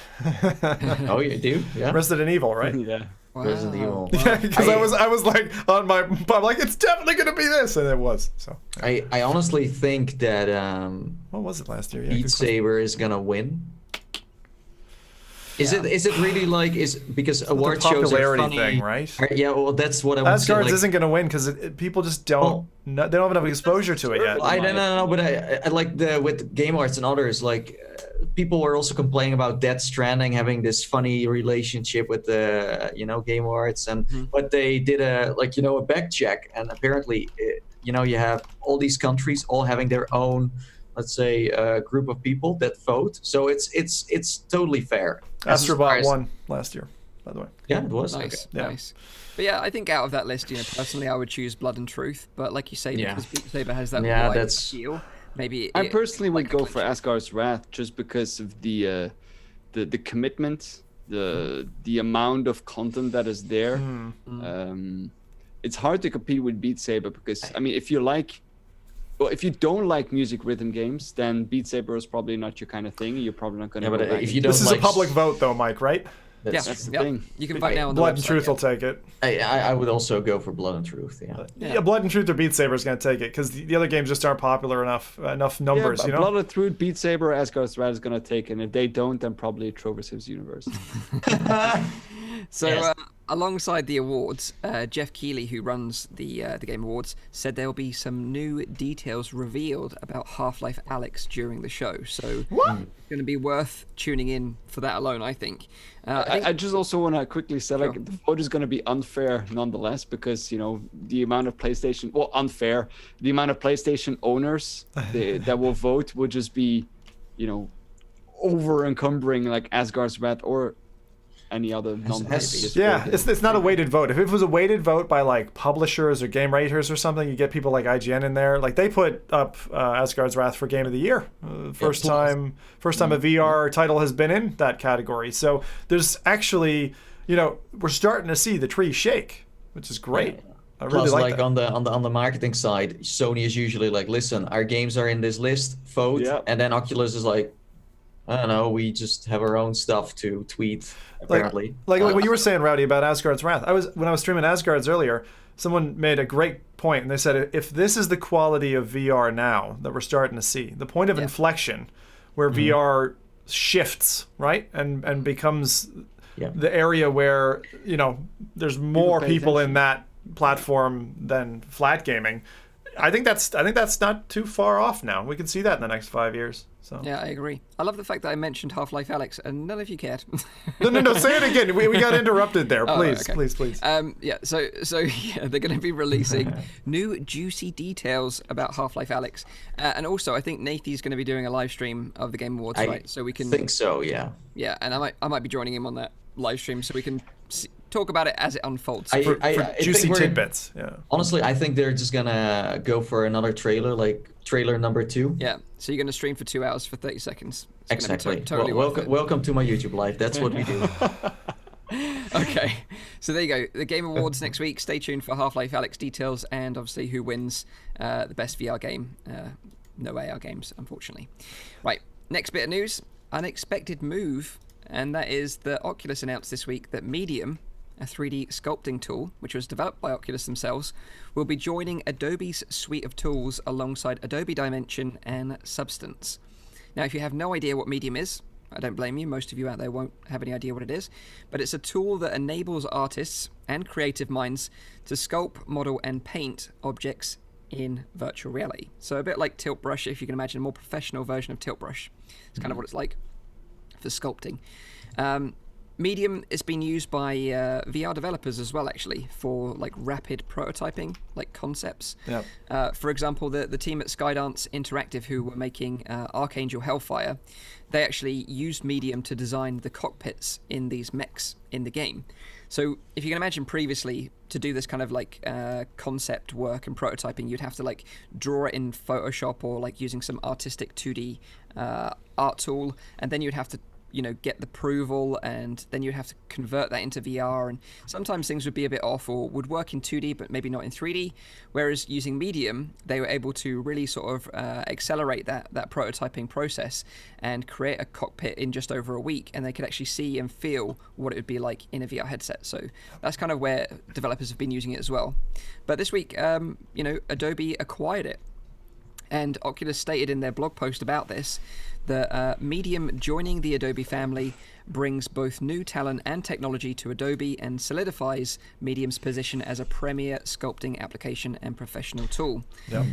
Oh, you do? Yeah. Resident Evil, right? Yeah. Wow. Resident Evil. Yeah, because I was like I'm like, it's definitely gonna be this, and it was. So I honestly think that what was it last year? Yeah, Beat Saber is gonna win. Is it really like because award shows are funny thing, right? Yeah, well, that's what I want to say. Asgard's isn't going to win because people just don't. They don't have enough exposure to it yet. I don't know, but I like with Game Arts and others, like people were also complaining about Death Stranding having this funny relationship with the Game Arts, and but they did a back check, and apparently you have all these countries all having their own, let's say, group of people that vote, so it's totally fair. Astrobot won last year, by the way. Yeah, it was. Nice, okay. nice. But yeah, I think out of that list, personally, I would choose Blood and Truth. But like you say, because Beat Saber has that wide appeal, maybe I personally would go for Asgard's Wrath just because of the commitment, the amount of content that is there. It's hard to compete with Beat Saber because I mean, if you don't like music rhythm games, then Beat Saber is probably not your kind of thing. You're probably not going to. Yeah, but if you don't this is a public vote, though, Mike, right? That's the thing. You can vote now on the Blood website, and Truth will take it. I would also go for Blood and Truth. Yeah, Blood and Truth or Beat Saber is going to take it because the other games just aren't popular enough numbers. Yeah, Blood and Truth, Beat Saber, Asgard's Wrath is going to take it. And if they don't, then probably Trover Saves Universe. So alongside the awards, Jeff Keighley, who runs the Game Awards, said there will be some new details revealed about Half-Life Alyx during the show. So it's going to be worth tuning in for that alone, I think. I just also want to quickly say, like, the vote is going to be unfair nonetheless because, the amount of PlayStation... Well, unfair. The amount of PlayStation owners that will vote will just be, over-encumbering, like, Asgard's Wrath or any other non-based. Yeah, it's not a weighted vote. If it was a weighted vote by like publishers or game raters or something, you get people like IGN in there. Like they put up Asgard's Wrath for Game of the Year. First time a VR title has been in that category. So there's actually, we're starting to see the tree shake, which is great. I really like that. on the marketing side, Sony is usually like, listen, our games are in this list, vote, and then Oculus is like, I don't know, we just have our own stuff to tweet, apparently. Like what you were saying, Rowdy, about Asgard's Wrath. When I was streaming Asgard's earlier, someone made a great point, and they said, if this is the quality of VR now that we're starting to see, the point of inflection where VR shifts, right, and becomes the area where, there's more people in that platform than flat gaming, I think that's not too far off now. We can see that in the next 5 years. So. Yeah, I agree. I love the fact that I mentioned Half-Life Alyx, and none of you cared. No, say it again. We got interrupted there. Please, please. So they're going to be releasing new juicy details about Half-Life Alyx, and also I think Nathy's going to be doing a live stream of the Game Awards, right? So we can. Think so, yeah. Yeah, and I might be joining him on that live stream, so we can talk about it as it unfolds. For juicy tidbits. Yeah. Honestly, I think they're just gonna go for another trailer, like trailer number 2. Yeah. So you're gonna stream for 2 hours for 30 seconds. It's exactly. Totally welcome to my YouTube live. That's what we do. Okay. So there you go. The Game Awards next week. Stay tuned for Half-Life Alyx details and obviously who wins the best VR game. No AR games, unfortunately. Right, next bit of news. Unexpected move, and that is that Oculus announced this week that Medium, a 3D sculpting tool, which was developed by Oculus themselves, will be joining Adobe's suite of tools alongside Adobe Dimension and Substance. Now, if you have no idea what Medium is, I don't blame you. Most of you out there won't have any idea what it is. But it's a tool that enables artists and creative minds to sculpt, model, and paint objects in virtual reality. So a bit like Tilt Brush, if you can imagine a more professional version of Tilt Brush. It's kind of what it's like for sculpting. Medium is being used by VR developers as well, actually, for like rapid prototyping, like concepts. Yep. For example, the team at Skydance Interactive, who were making Archangel Hellfire, they actually used Medium to design the cockpits in these mechs in the game. So if you can imagine previously, to do this kind of like concept work and prototyping, you'd have to like draw it in Photoshop or like using some artistic 2D art tool, and then you'd have to get the approval, and then you'd have to convert that into VR, and sometimes things would be a bit off or would work in 2D but maybe not in 3D, whereas using Medium they were able to really sort of accelerate that prototyping process and create a cockpit in just over a week, and they could actually see and feel what it would be like in a VR headset. So that's kind of where developers have been using it as well. But this week Adobe acquired it, and Oculus stated in their blog post about this that Medium joining the Adobe family brings both new talent and technology to Adobe and solidifies Medium's position as a premier sculpting application and professional tool. Yep.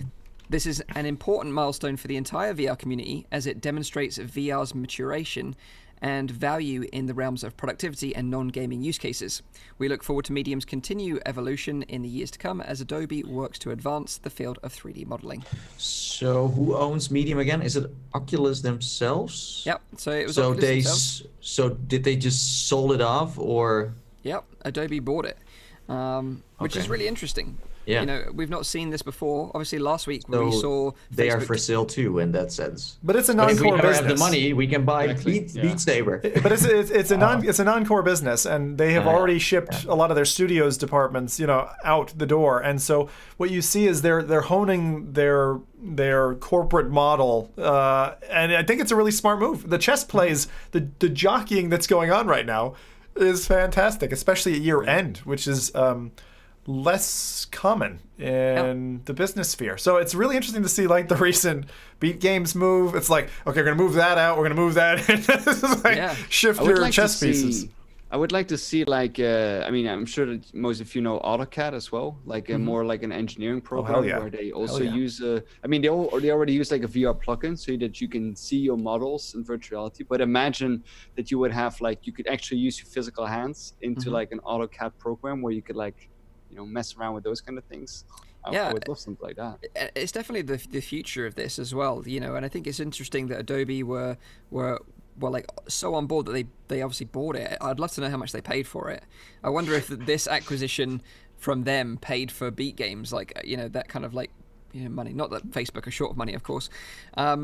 This is an important milestone for the entire VR community, as it demonstrates VR's maturation and value in the realms of productivity and non-gaming use cases. We look forward to Medium's continued evolution in the years to come as Adobe works to advance the field of 3D modeling. So who owns Medium again? Is it Oculus themselves? Yep. So it was So Oculus themselves. so did they just sold it off, or? Yep. Adobe bought it, which is Okay. really interesting. Yeah. We've not seen this before. Obviously, last week So we saw they are Facebook for sale too in that sense. But it's a But if we non-core never business. have the money, we can buy Exactly, Beat Saber. But it's a non-core business, and they have already shipped a lot of their studios departments, out the door. And so what you see is they're honing their corporate model, and I think it's a really smart move. The chess plays, the jockeying that's going on right now is fantastic, especially at year end, which is less common in the business sphere. So it's really interesting to see like the recent Beat Games move. It's like, okay, we're gonna move that out, we're gonna move that in. This is like shift I would your like to chess pieces. I would like to see like I'm sure that most of you know AutoCAD as well, like more like an engineering program yeah. where they also yeah. use they already use like a VR plugin so that you can see your models in virtual reality. But imagine that you would have like you could actually use your physical hands into like an AutoCAD program where you could like mess around with those kind of things. I would love something like that. It's definitely the future of this as well, and I think it's interesting that Adobe were like so on board that they obviously bought it. I'd love to know how much they paid for it. I wonder if this acquisition from them paid for Beat Games, like that kind of like money. Not that Facebook are short of money, of course, but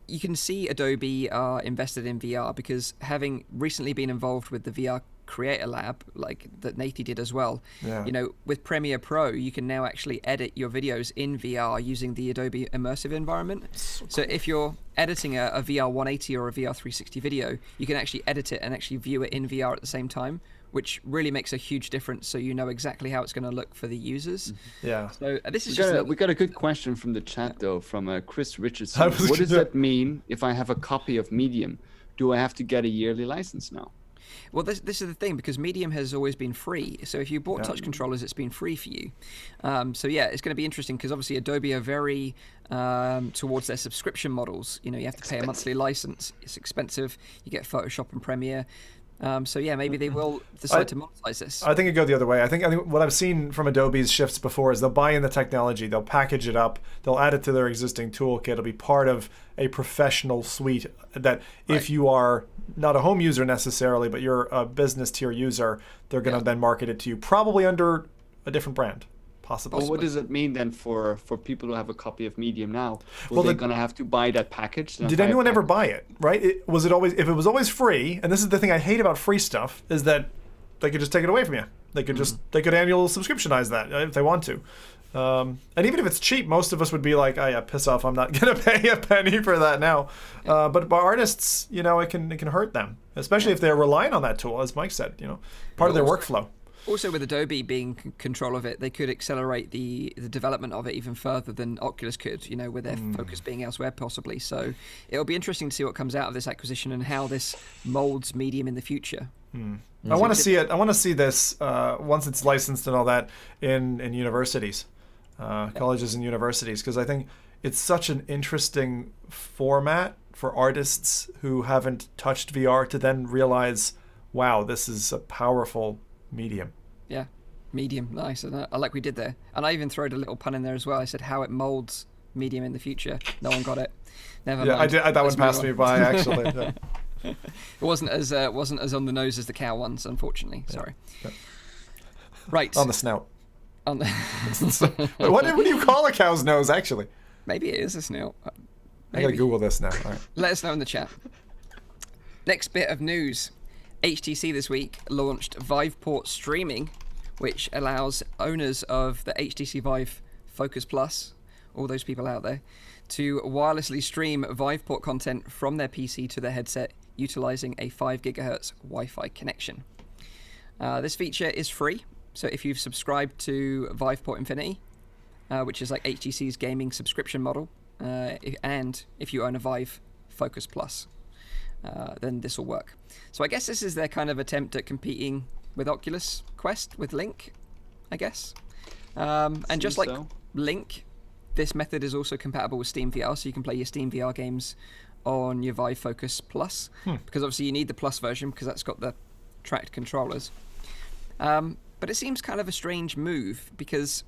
you can see Adobe are invested in VR because having recently been involved with the VR Creator Lab, like that Nathy did as well. Yeah. With Premiere Pro, you can now actually edit your videos in VR using the Adobe immersive environment. So if you're editing a VR 180 or a VR 360 video, you can actually edit it and actually view it in VR at the same time, which really makes a huge difference. So you know exactly how it's going to look for the users. Yeah. So this is We got a good question from the chat though, from Chris Richardson. What does that mean if I have a copy of Medium? Do I have to get a yearly license now? Well, this is the thing, because Medium has always been free. So if you bought touch controllers, it's been free for you. So yeah, it's going to be interesting because obviously Adobe are very towards their subscription models. You have to pay a monthly license. It's expensive. You get Photoshop and Premiere. So yeah, maybe they will decide to monetize this. I think it'd go the other way. I think what I've seen from Adobe's shifts before is they'll buy in the technology, they'll package it up, they'll add it to their existing toolkit. It'll be part of a professional suite that if you are not a home user necessarily, but you're a business tier user, they're going to then market it to you, probably under a different brand. Possibly. Well, what does it mean then for people who have a copy of Medium now? They're going to have to buy that package? Did anyone ever buy it, right? If it was always free, and this is the thing I hate about free stuff, is that just take it away from you. They could they could annual subscriptionize that if they want to. And even if it's cheap, most of us would be like, oh yeah, piss off, I'm not gonna pay a penny for that now. But by artists, it can hurt them, especially if they're relying on that tool, as Mike said, part of their workflow. Also, with Adobe being in control of it, they could accelerate the development of it even further than Oculus could, with their focus being elsewhere possibly. So it'll be interesting to see what comes out of this acquisition and how this molds Medium in the future. I want to see it. I want to see this once it's licensed and all that in universities, colleges and universities, because I think it's such an interesting format for artists who haven't touched VR to then realize, wow, this is a powerful medium. Yeah, Medium, nice. And I like we did there. And I even threw a little pun in there as well. I said how it molds Medium in the future. No one got it. Never mind. Yeah, that one passed me by actually. Yeah. It wasn't as on the nose as the cow ones, unfortunately. Sorry. Yeah. Right. On the snout. On the what do you call a cow's nose, actually? Maybe it is a snout. I gotta Google this now. All right. Let us know in the chat. Next bit of news. HTC this week launched Viveport Streaming, which allows owners of the HTC Vive Focus Plus, all those people out there, to wirelessly stream Viveport content from their PC to their headset utilizing a 5 GHz Wi-Fi connection. This feature is free, so if you've subscribed to Viveport Infinity, which is like HTC's gaming subscription model, and if you own a Vive Focus Plus, then this will work. So I guess this is their kind of attempt at competing with Oculus Quest, with Link, I guess. And just like Link, this method is also compatible with Steam VR, so you can play your Steam VR games on your Vive Focus Plus, because obviously you need the Plus version because that's got the tracked controllers. But it seems kind of a strange move because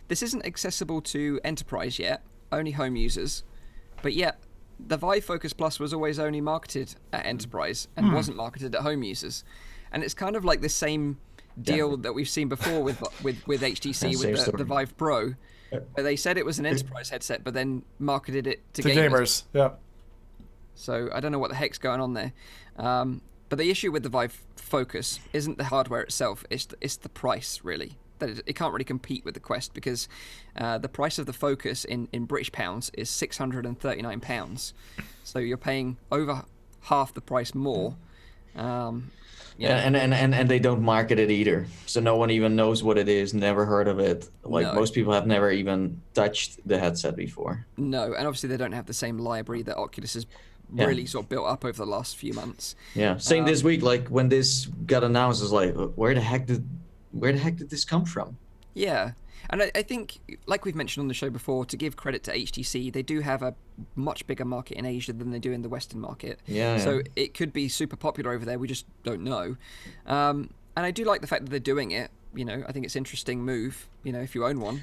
this isn't accessible to enterprise yet, only home users, but yet the Vive Focus Plus was always only marketed at enterprise and wasn't marketed at home users. And it's kind of like the same deal that we've seen before with HTC with the Vive Pro. Where they said it was an enterprise headset, but then marketed it to gamers. Yeah. So I don't know what the heck's going on there. But the issue with the Vive Focus isn't the hardware itself, it's the price, really. That it can't really compete with the Quest because the price of the Focus in British pounds is £639. So you're paying over half the price more. And they don't market it either. So no one even knows what it is, never heard of it. Most people have never even touched the headset before. No, and obviously they don't have the same library that Oculus has really sort of built up over the last few months. Yeah, same this week, like when this got announced, it was like, where the heck did this come from? Yeah, and I think, like we've mentioned on the show before, to give credit to HTC, they do have a much bigger market in Asia than they do in the Western market. So it could be super popular over there, we just don't know. And I do like the fact that they're doing it. I think it's an interesting move. If you own one,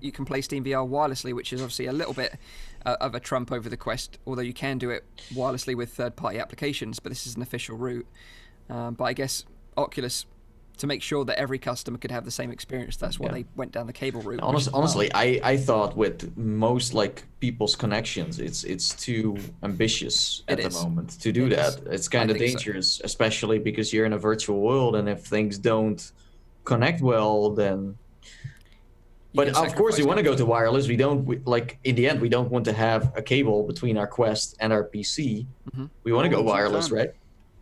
you can play Steam VR wirelessly, which is obviously a little bit of a trump over the Quest, although you can do it wirelessly with third-party applications, but this is an official route. But I guess Oculus, to make sure that every customer could have the same experience, that's why they went down the cable route. Honestly, I thought with most people's connections, it's too ambitious at the moment to do that. It's kind of dangerous, especially because you're in a virtual world, and if things don't connect well, then. But of course, we want to go to wireless. In the end, we don't want to have a cable between our Quest and our PC. We want to go wireless, right?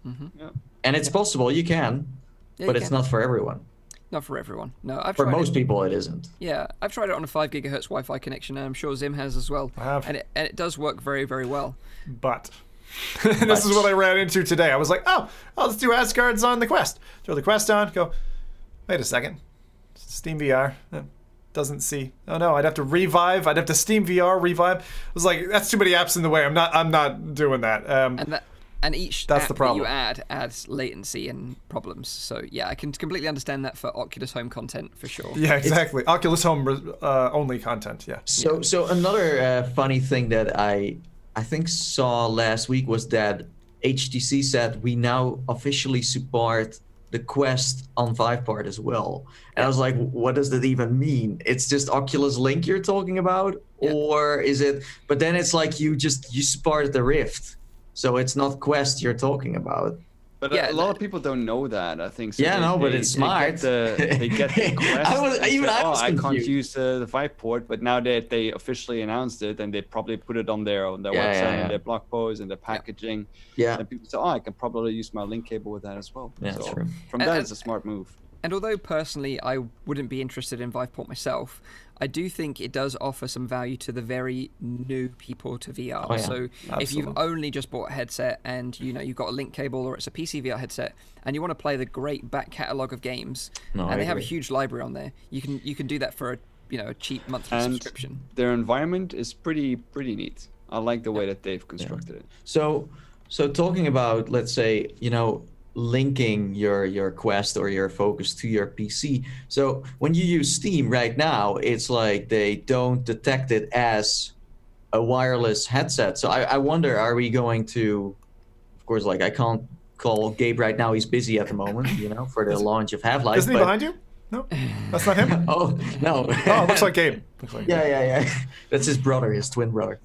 Yeah. And it's possible you can. But it's not for everyone. Not for everyone. No, for most people, it isn't. Yeah, I've tried it on a 5 GHz Wi-Fi connection, and I'm sure Zim has as well. I have. And it does work very, very well. But this is what I ran into today. I was like, let's do Asgard's on the Quest. Throw the Quest on. Go. Wait a second. Steam VR. Doesn't see. Oh no, I'd have to revive. I'd have to Steam VR revive. I was like, that's too many apps in the way. I'm not doing that. And each app that you add adds latency and problems. So yeah, I can completely understand that for Oculus Home content for sure. Yeah, exactly. Oculus Home only content. Yeah. So another funny thing that I think saw last week was that HTC said we now officially support the Quest on Viveport as well. And I was like, what does that even mean? It's just Oculus Link you're talking about, or is it? But then it's like you supported the Rift. So it's not Quest you're talking about. But Yeah, a lot of people don't know that, I think. So Yeah, no, but it's smart. They get the Quest. I was I can't confused. use the Vive port, but now that they officially announced it, and they probably put it on their website and their blog posts and their packaging. Yeah. And people say, I can probably use my link cable with that as well. Yeah, so true. from that, it's a smart move. And although personally I wouldn't be interested in Viveport myself, I do think it does offer some value to the very new people to VR. Oh, yeah. So if you've Absolutely. only just bought a headset and you've got a link cable or it's a PC VR headset and you want to play the great back catalogue of games, No, and I they have a agree. huge library on there, you can do that for a cheap monthly And subscription. their environment is pretty neat. I like the way that they've constructed it. So talking about, let's say, linking your Quest or your Focus to your PC. So when you use Steam right now, it's like they don't detect it as a wireless headset. So I wonder, are we going to, of course, like I can't call Gabe right now, he's busy at the moment, for the launch of Half-Life. Isn't he behind you? No, that's not him. Oh, no. Oh, it looks like Gabe. Looks like Gabe. Yeah. That's his brother, his twin brother.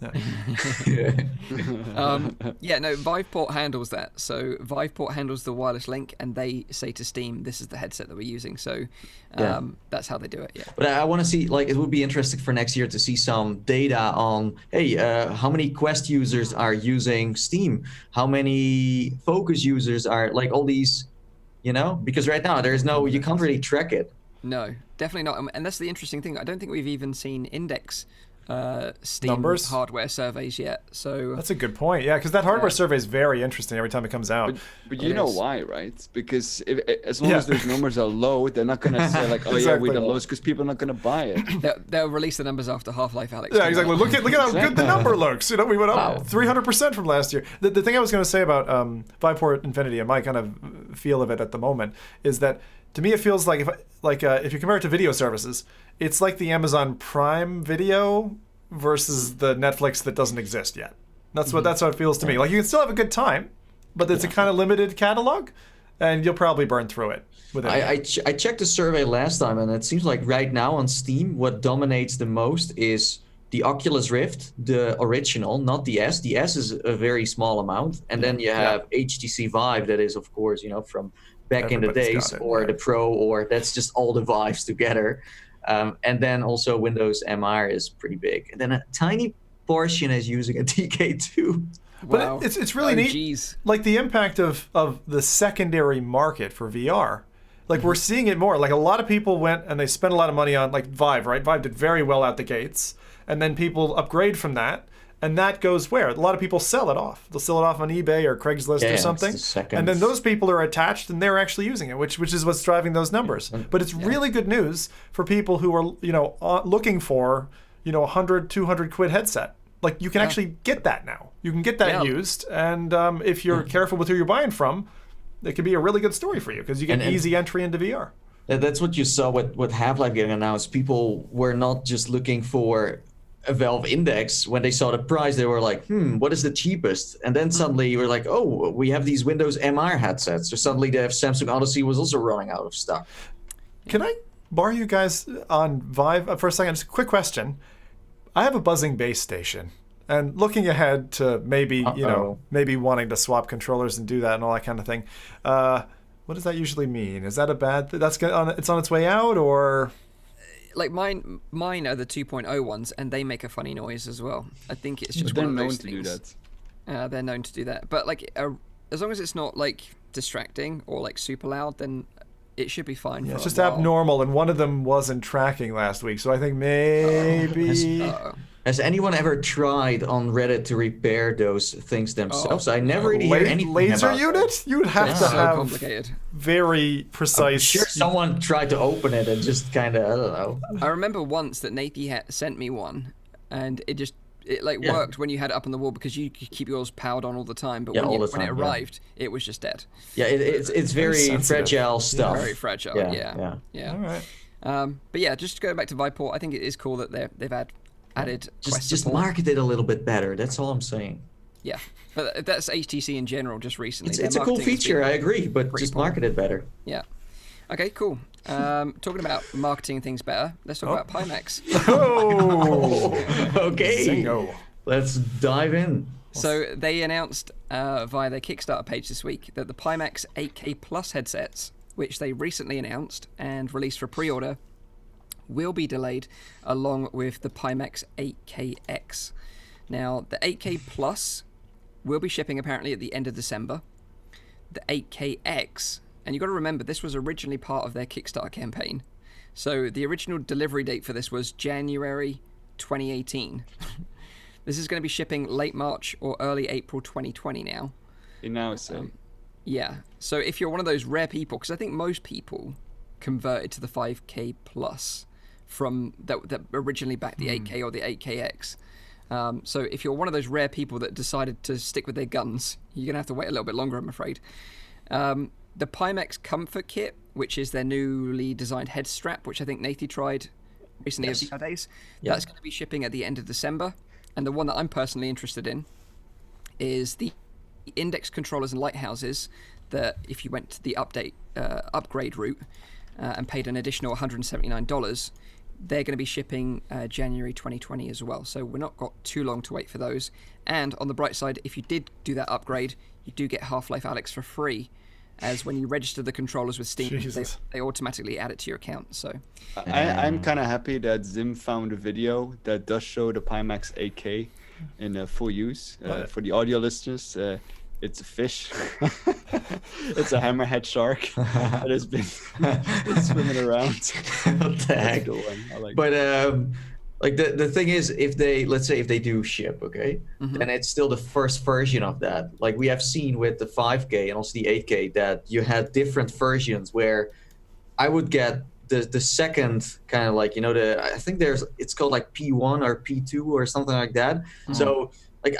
Viveport handles that. So Viveport handles the wireless link, and they say to Steam, "This is the headset that we're using." So that's how they do it. Yeah. But I want to see, it would be interesting for next year to see some data on, how many Quest users are using Steam? How many Focus users are, all these, because right now you can't really track it. No, definitely not. And that's the interesting thing. I don't think we've even seen index Steam Numbers? hardware surveys yet. So That's a good point. Yeah, because that hardware survey is very interesting every time it comes out. But It you know is. why, right? Because as long as those numbers are low, they're not going to say like, oh yeah, we Exactly. done lows, because people are not going to buy it. they'll release the numbers after Half-Life, Alex. Yeah, exactly. Look at how good the number looks. We went Wow. up 300% from last year. The thing I was going to say about Viveport Infinity and my kind of feel of it at the moment is that to me it feels like if you compare it to video services, it's like the Amazon Prime Video versus the Netflix that doesn't exist yet. That's what it feels to me. Like you can still have a good time, but it's a kind of limited catalog, and you'll probably burn through it. I checked the survey last time, and it seems like right now on Steam, what dominates the most is the Oculus Rift, the original, not the S. The S is a very small amount, and then you have HTC Vive, that is, of course, from back in the Everybody's days, got it, or yeah. the Pro, or that's just all the Vives together. And then also Windows MR is pretty big, and then a tiny portion is using a TK2. But Wow. it's really neat. Geez. Like the impact of the secondary market for VR. Like we're seeing it more. Like a lot of people went and they spent a lot of money on like Vive, right? Vive did very well out the gates. And then people upgrade from that. And that goes where? A lot of people sell it off. They'll sell it off on eBay or Craigslist or it's something. the second. And then those people are attached and they're actually using it, which is what's driving those numbers. But it's really good news for people who are, looking for, 100, 200 quid headset. Like you can actually get that now. You can get that used. And if you're careful with who you're buying from, it could be a really good story for you because you get easy entry into VR. That's what you saw with Half-Life getting announced. People were not just looking for a Valve Index. When they saw the price, they were like, what is the cheapest? And then suddenly you were like, oh, we have these Windows MR headsets. So suddenly the Samsung Odyssey was also running out of stock. Can I borrow you guys on Vive for a second? Just a quick question. I have a buzzing base station. And looking ahead to maybe, maybe wanting to swap controllers and do that and all that kind of thing. What does that usually mean? Is that a bad thing? It's on its way out, or? Like mine are the 2.0 ones, and they make a funny noise as well. I think it's just They're one of known those to do things. that. They're known to do that. But like, as long as it's not like distracting or like super loud, then it should be fine. Yeah, for it's a just while. abnormal, and one of them wasn't tracking last week, so I think maybe. Has anyone ever tried on Reddit to repair those things themselves? I never really hear anything Laser about unit? that. You would have to So have complicated. very precise. I'm sure someone tried to open it and just kind of, I don't know. I remember once that Nathie sent me one, and it worked when you had it up on the wall because you could keep yours powered on all the time. But when it arrived, it was just dead. Yeah, it's very sensitive. fragile stuff. Very fragile. Yeah. All right. But yeah, just going back to Viveport, I think it is cool that they've added Quest Just support. market it a little bit better. That's all I'm saying. Yeah, but that's HTC in general. Just recently, It's a cool feature, I agree, but just market it better. Yeah. Okay, cool. Talking about marketing things better, let's talk about Pimax. Oh, Okay, Zingo. let's dive in. So they announced via their Kickstarter page this week that the Pimax 8K Plus headsets, which they recently announced and released for pre-order, will be delayed along with the Pimax 8KX. Now, the 8K Plus will be shipping apparently at the end of December. The 8KX, and you've got to remember, this was originally part of their Kickstarter campaign. So the original delivery date for this was January 2018. This is going to be shipping late March or early April 2020 now. Now it's yeah. So if you're one of those rare people, because I think most people converted to the 5K Plus from that originally backed the 8K or the 8KX. So if you're one of those rare people that decided to stick with their guns, you're going to have to wait a little bit longer, I'm afraid. The Pimax Comfort Kit, which is their newly designed head strap, which I think Nathy tried recently a few days, that's going to be shipping at the end of December. And the one that I'm personally interested in is the index controllers and lighthouses that if you went to the upgrade route and paid an additional $179, they're going to be shipping January 2020 as well. So we're not got too long to wait for those. And on the bright side, if you did do that upgrade, you do get Half-Life Alyx for free, as when you register the controllers with Steam, they automatically add it to your account. So I'm kind of happy that Zim found a video that does show the Pimax 8K in full use. For the audio listeners, it's a fish. It's a hammerhead shark that has been swimming around. What the heck? Like the thing is, if they do ship, okay, then it's still the first version of that. Like we have seen with the 5K and also the 8K that you had different versions where I would get the second kind of like, I think it's called like P1 or P2 or something like that. So like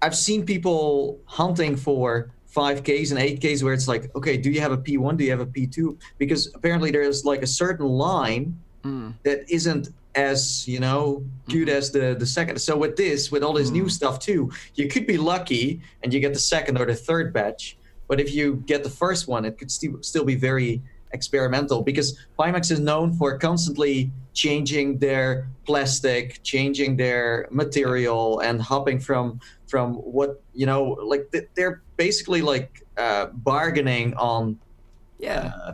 I've seen people hunting for 5Ks and 8Ks where it's like, okay, do you have a P1? Do you have a P2? Because apparently there is like a certain line that isn't as good as the second. So with all this new stuff too, you could be lucky and you get the second or the third batch, but if you get the first one, it could still be very experimental, because Pimax is known for constantly changing their plastic, changing their material, and hopping from what like they're basically like bargaining on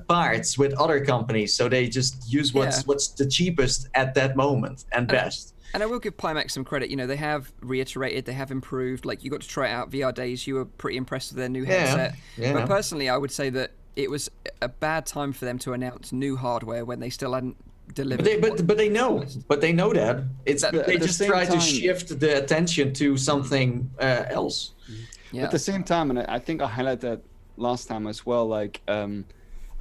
parts with other companies, so they just use what's the cheapest at that moment and best. And I will give Pimax some credit. They have reiterated, they have improved. Like, you got to try it out VR Days. You were pretty impressed with their new headset. But personally, I would say that it was a bad time for them to announce new hardware when they still hadn't delivered. But they know that they just try to shift the attention to something else. Yeah. At the same time, and I think I highlighted that last time as well. Like, I'm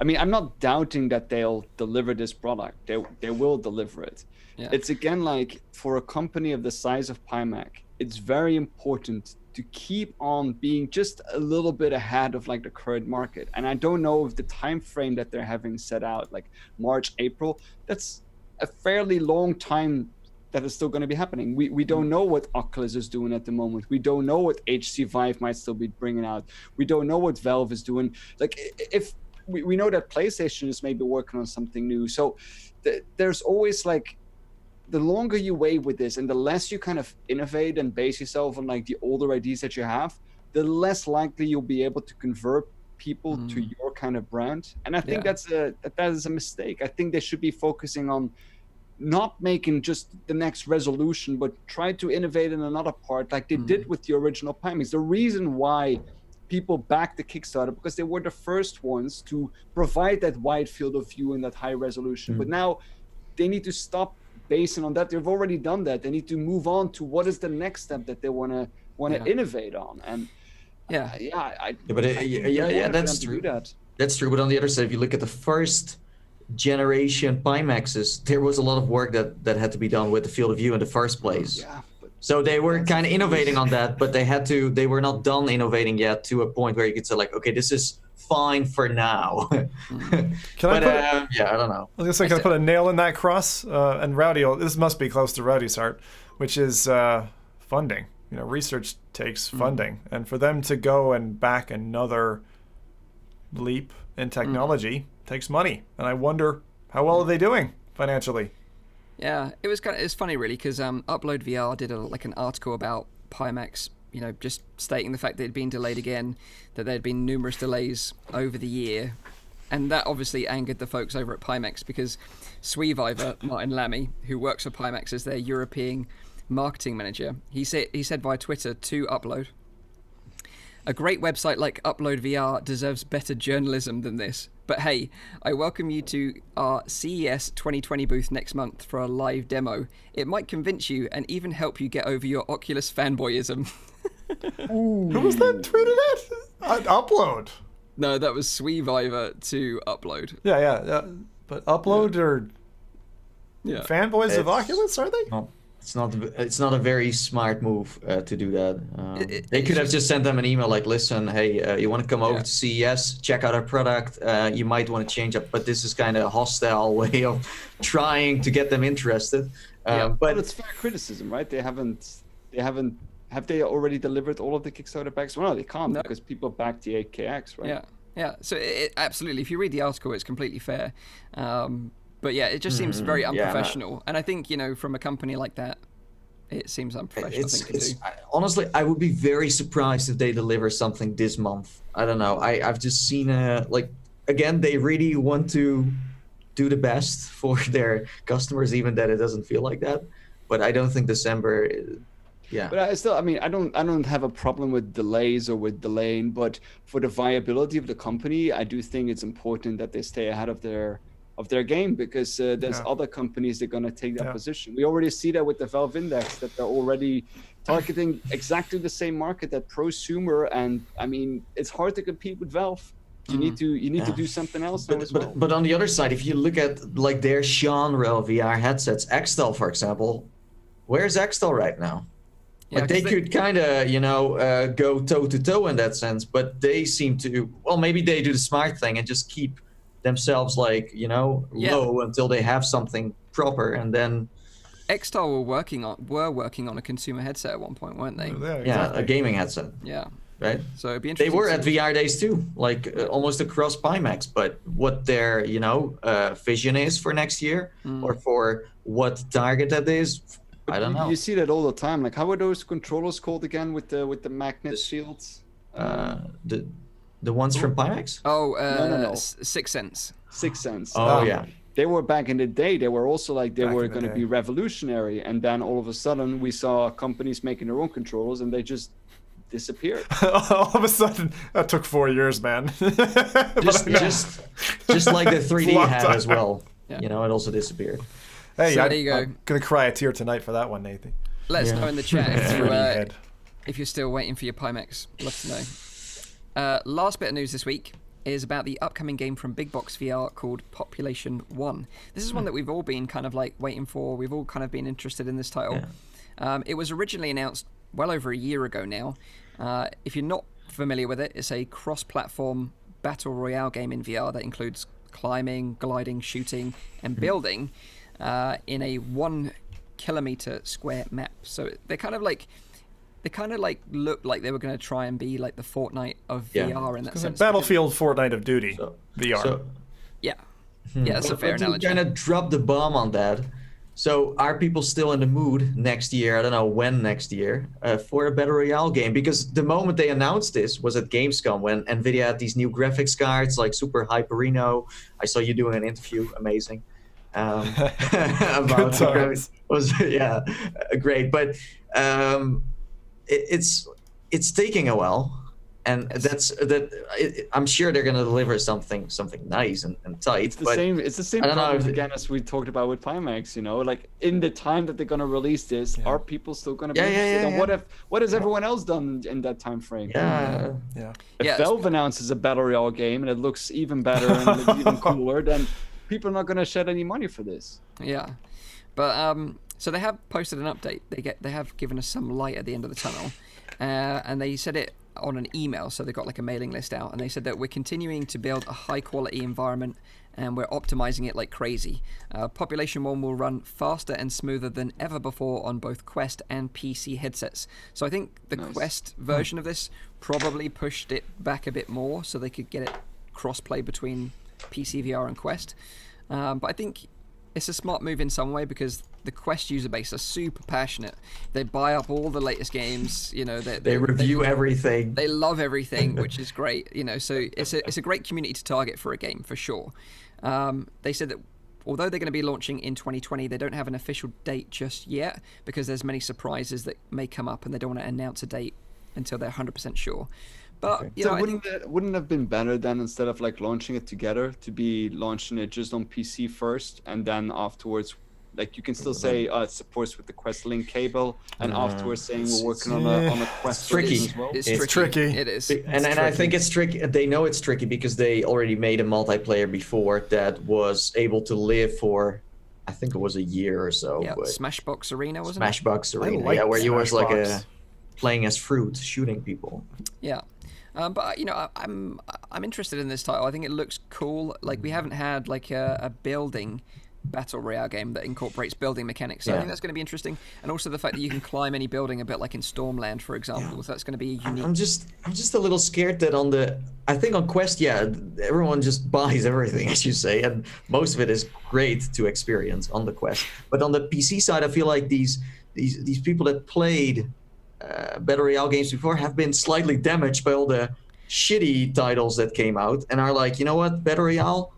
not doubting that they'll deliver this product. They will deliver it. Yeah. It's again, like, for a company of the size of Pimax, it's very important to keep on being just a little bit ahead of like the current market. And I don't know if the time frame that they're having set out, like March, April, that's a fairly long time that is still going to be happening. We don't know what Oculus is doing at the moment. We don't know what HTC Vive might still be bringing out. We don't know what Valve is doing. Like, if we know that PlayStation is maybe working on something new. So there's always like, the longer you wait with this and the less you kind of innovate and base yourself on like the older ideas that you have, the less likely you'll be able to convert people to your kind of brand. And I think that is a mistake. I think they should be focusing on not making just the next resolution, but try to innovate in another part like they did with the original Pimax. The reason why people backed the Kickstarter, because they were the first ones to provide that wide field of view and that high resolution. But now they need to stop basing on that. They've already done that. They need to move on to what is the next step that they want to innovate on. And that's true. That's true. But on the other side, if you look at the first generation Pimaxes, there was a lot of work that had to be done with the field of view in the first place. So they were kind of innovating on that, but they were not done innovating yet to a point where you could say like, okay, this is fine for now. I don't know. I was gonna say, can I put a nail in that cross? And Rowdy, this must be close to Rowdy's heart, which is funding. Research takes funding, and for them to go and back another leap in technology takes money. And I wonder, how well are they doing financially? Yeah, it's funny really, because Upload VR did an article about Pimax just stating the fact that it had been delayed again, that there had been numerous delays over the year. And that obviously angered the folks over at Pimax, because Sweeviver, Martin Lammy, who works for Pimax as their European marketing manager, he said via Twitter to Upload, "A great website like Upload VR deserves better journalism than this. But hey, I welcome you to our CES 2020 booth next month for a live demo. It might convince you and even help you get over your Oculus fanboyism." Who was that tweeted at? Upload. No, that was Sweeviver to Upload. Yeah. But Upload or fanboys of Oculus, are they? No, it's not a very smart move to do that. They could have just sent them an email like, "Listen, hey, you want to come over to CES, check out our product. You might want to change up," but this is kind of a hostile way of trying to get them interested. But it's fair criticism, right? Have they already delivered all of the Kickstarter backs? Well, no, they can't because people backed the 8KX, right? Yeah. So absolutely, if you read the article, it's completely fair. But yeah, it just seems very unprofessional. And I think, from a company like that, it seems unprofessional thing to do. Honestly, I would be very surprised if they deliver something this month. I don't know. I've just seen again, they really want to do the best for their customers, even that it doesn't feel like that. But I don't think December. But I don't have a problem with delays or with delaying, but for the viability of the company, I do think it's important that they stay ahead of their game, because there's other companies that are going to take that position. We already see that with the Valve Index, that they're already targeting exactly the same market, that prosumer, and I mean, it's hard to compete with Valve. You need to do something else. But on the other side, if you look at like their genre of VR headsets, Xtel, for example, where's Xtel right now? Like they could kind of, go toe-to-toe in that sense, but they seem to, maybe they do the smart thing and just keep themselves low until they have something proper, and then... Xtel were working on a consumer headset at one point, weren't they? Yeah, a gaming headset. Yeah. Right? So it'd be interesting. They were at VR Days too, almost across Pimax, but what their, vision is for next year, or for what target that is... I don't know. You see that all the time. Like, how are those controllers called again with the magnet shields? The ones from Pimax? No. Sixth Sense. Sixth Sense. Oh, yeah. They were back in the day. They were also they were going to be revolutionary, and then all of a sudden we saw companies making their own controllers, and they just disappeared. All of a sudden, that took 4 years, man. just like the 3D had as well. Yeah. It also disappeared. Hey, so there you go. I'm gonna cry a tear tonight for that one, Nathan. Let us know in the chat if you're still waiting for your Pimax. Love to know. Last bit of news this week is about the upcoming game from Big Box VR called Population 1. This is one that we've all been kind of waiting for. We've all kind of been interested in this title. Yeah. It was originally announced well over a year ago now. If you're not familiar with it, it's a cross-platform battle royale game in VR that includes climbing, gliding, shooting, and building. In a 1 kilometer square map. So they kind of looked like they were going to try and be like the Fortnite of VR in that sense. Battlefield, Fortnite of Duty, VR. That's a fair analogy. To kind of drop the bomb on that. So are people still in the mood next year? I don't know when next year for a battle royale game, because the moment they announced this was at Gamescom when Nvidia had these new graphics cards like Super Hyperino. I saw you doing an interview, amazing. About was great, but it's taking a while, and I'm sure they're going to deliver something nice and tight. It's the same problem again as we talked about with Pimax. Like in the time that they're going to release this, are people still going to be interested? And what has everyone else done in that time frame? If Valve announces a battle royale game and it looks even better and it looks even cooler, then people are not going to shed any money for this. Yeah, but so they have posted an update. They have given us some light at the end of the tunnel, and they said it on an email. So they got like a mailing list out, and they said that we're continuing to build a high quality environment, and we're optimizing it like crazy. Population 1 will run faster and smoother than ever before on both Quest and PC headsets. So I think the Quest version of this probably pushed it back a bit more, so they could get it cross-play between PC VR and Quest. But I think it's a smart move in some way, because the Quest user base are super passionate. They buy up all the latest games. You know, They review everything. They love everything, which is great. You know, so it's a great community to target for a game for sure. They said that although they're going to be launching in 2020, they don't have an official date just yet because there's many surprises that may come up, and they don't want to announce a date until they're 100% sure. But you So know, wouldn't it have been better then, instead of like launching it together, to be launching it just on PC first, and then afterwards, like you can still say it supports with the Quest Link cable, and afterwards saying we're working on a Quest tricky. version as well. it's tricky. It is. And I think it's tricky. They know it's tricky because they already made a multiplayer before that was able to live for, I think it was a year or so. Yeah, but Smashbox Arena, wasn't it? Smashbox Arena, liked where you was like Smashbox. playing as fruit, shooting people. Yeah. But you know, I'm interested in this title. I think it looks cool. Like we haven't had like a building battle royale game that incorporates building mechanics. So I think that's going to be interesting. And also the fact that you can climb any building a bit like in Stormland, for example. So that's going to be unique. I'm just a little scared that I think on Quest, everyone just buys everything, as you say, and most of it is great to experience on the Quest. But on the PC side, I feel like these people that played Battle Royale games before have been slightly damaged by all the shitty titles that came out, and are like, you know what, Battle Royale,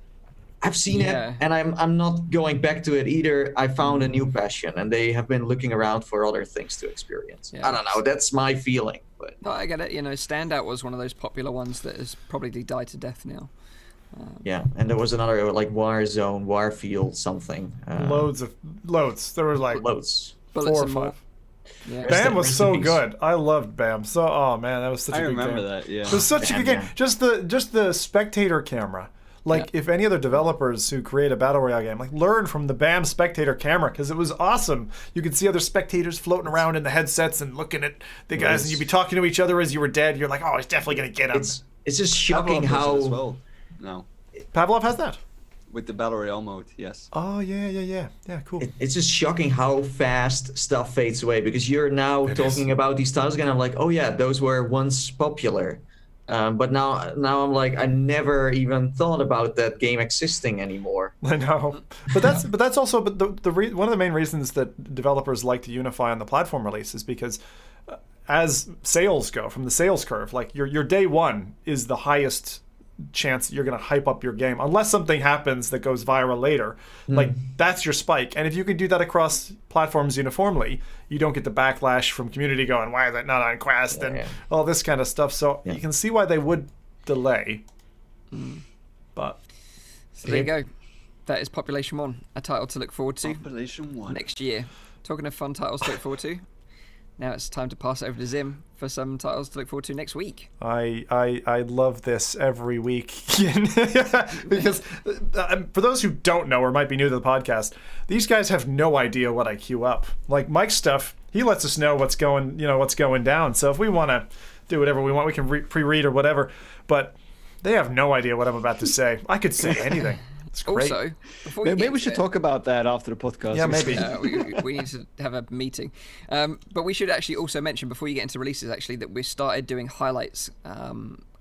I've seen it, and I'm not going back to it either. I found a new passion, and they have been looking around for other things to experience. I don't know. That's my feeling. But No, I get it. You know, Standout was one of those popular ones that has probably died to death now. yeah, and there was another like Warzone, Warfield, something. Loads. There were like Loads. 4 Bullets or and more. 5. Yeah. BAM was Rest so in peace. good. I loved BAM. So, oh man, that was such a I good remember game. that. Yeah. It was such a good BAM, game. yeah. Just the spectator camera. Like, if any other developers who create a battle royale game, like, learn from the BAM spectator camera, because it was awesome. You could see other spectators floating around in the headsets and looking at the guys, and you'd be talking to each other as you were dead. You're like, oh, he's definitely gonna get him. It's just shocking Pavlov does it how as well. No, Pavlov has that. with the Battle Royale mode, yes. Oh yeah, cool. it's just shocking how fast stuff fades away, because you're now talking about these titles again. I'm like, oh yeah, those were once popular, but now I'm like, I never even thought about that game existing anymore. I know, but that's also one of the main reasons that developers like to unify on the platform release is because as sales go, from the sales curve, like your day one is the highest chance that you're going to hype up your game, unless something happens that goes viral later. Like, that's your spike, and if you can do that across platforms uniformly, you don't get the backlash from community going, why is that not on Quest, and all this kind of stuff. So you can see why they would delay. But So there you go. That is Population 1, a title to look forward to Population 1. next year. Talking of fun titles to look forward to, now it's time to pass it over to Zim for some titles to look forward to next week. I love this every week because for those who don't know or might be new to the podcast, these guys have no idea what I queue up. Like Mike's stuff, he lets us know what's going down. So if we want to do whatever we want, we can pre-read or whatever. But they have no idea what I'm about to say. I could say anything. It's great. Also, before we Maybe get we to should it- talk about that after the podcast. Yeah, maybe. we need to have a meeting. But we should actually also mention, before you get into releases, actually, that we started doing highlights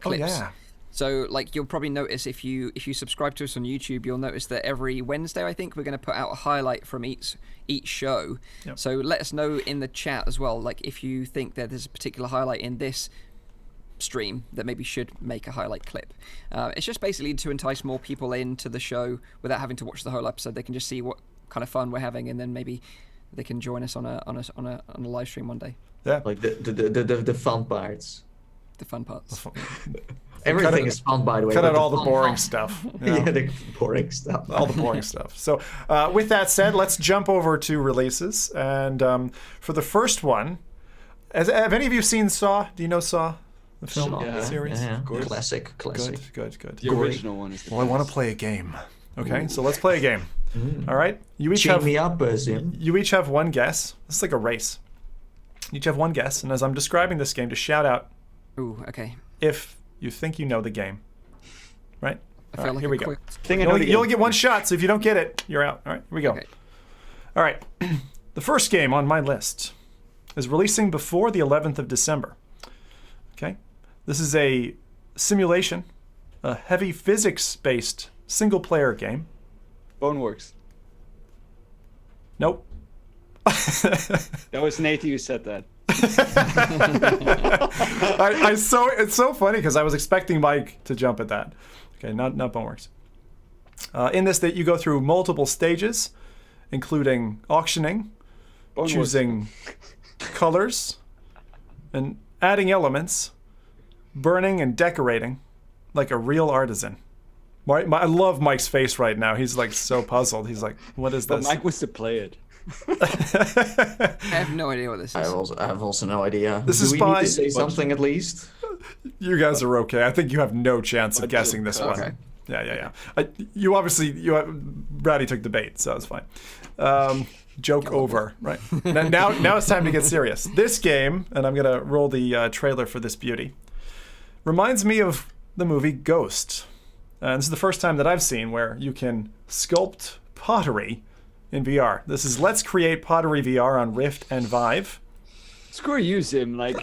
clips. yeah. So, like, you'll probably notice if you subscribe to us on YouTube, you'll notice that every Wednesday, I think, we're going to put out a highlight from each show. Yep. So let us know in the chat as well, like, if you think that there's a particular highlight in this stream that maybe should make a highlight clip. It's just basically to entice more people into the show without having to watch the whole episode. They can just see what kind of fun we're having, and then maybe they can join us on a live stream one day. Yeah. Like the fun parts. The fun parts. Everything is fun, by the way. Cut but out all the fun boring part- stuff. you know? Yeah, the boring stuff. All the boring stuff. So with that said, let's jump over to releases. And for the first one, have any of you seen Saw? Do you know Saw? The film series? Yeah. course. Classic. Good. The original one is the Well, I want to best. play a game. Okay, so let's play a game. All right? You each Cheer have me up, Zim. you each have one guess. This is like a race. You each have one guess, and as I'm describing this game, to shout out Ooh, okay. if you think you know the game. Right? I All feel right, like here a we go. quiz. Thing I You know only, the you only game. get one shot, so if you don't get it, you're out. All right, here we go. Okay. All right. The first game on my list is releasing before the 11th of December. Okay? This is a simulation, a heavy physics-based single-player game. Boneworks. Nope. That was Nate who said that. It's so funny because I was expecting Mike to jump at that. Okay, not Boneworks. In this, that you go through multiple stages, including auctioning, choosing colors, and adding elements, burning and decorating like a real artisan. I love Mike's face right now. He's like so puzzled. He's like, "What is this?" But Mike wants to play it. I have no idea what this is. I have also no idea. This Do is we by- need to say something at least? You guys are okay. I think you have no chance of guessing this one. Okay. Yeah. Brady took the bait, so it's fine. Joke over, right? Now it's time to get serious. This game, and I'm gonna roll the trailer for this beauty, reminds me of the movie Ghost. And this is the first time that I've seen where you can sculpt pottery in VR. This is Let's Create Pottery VR on Rift and Vive. Screw you, Zim. Like,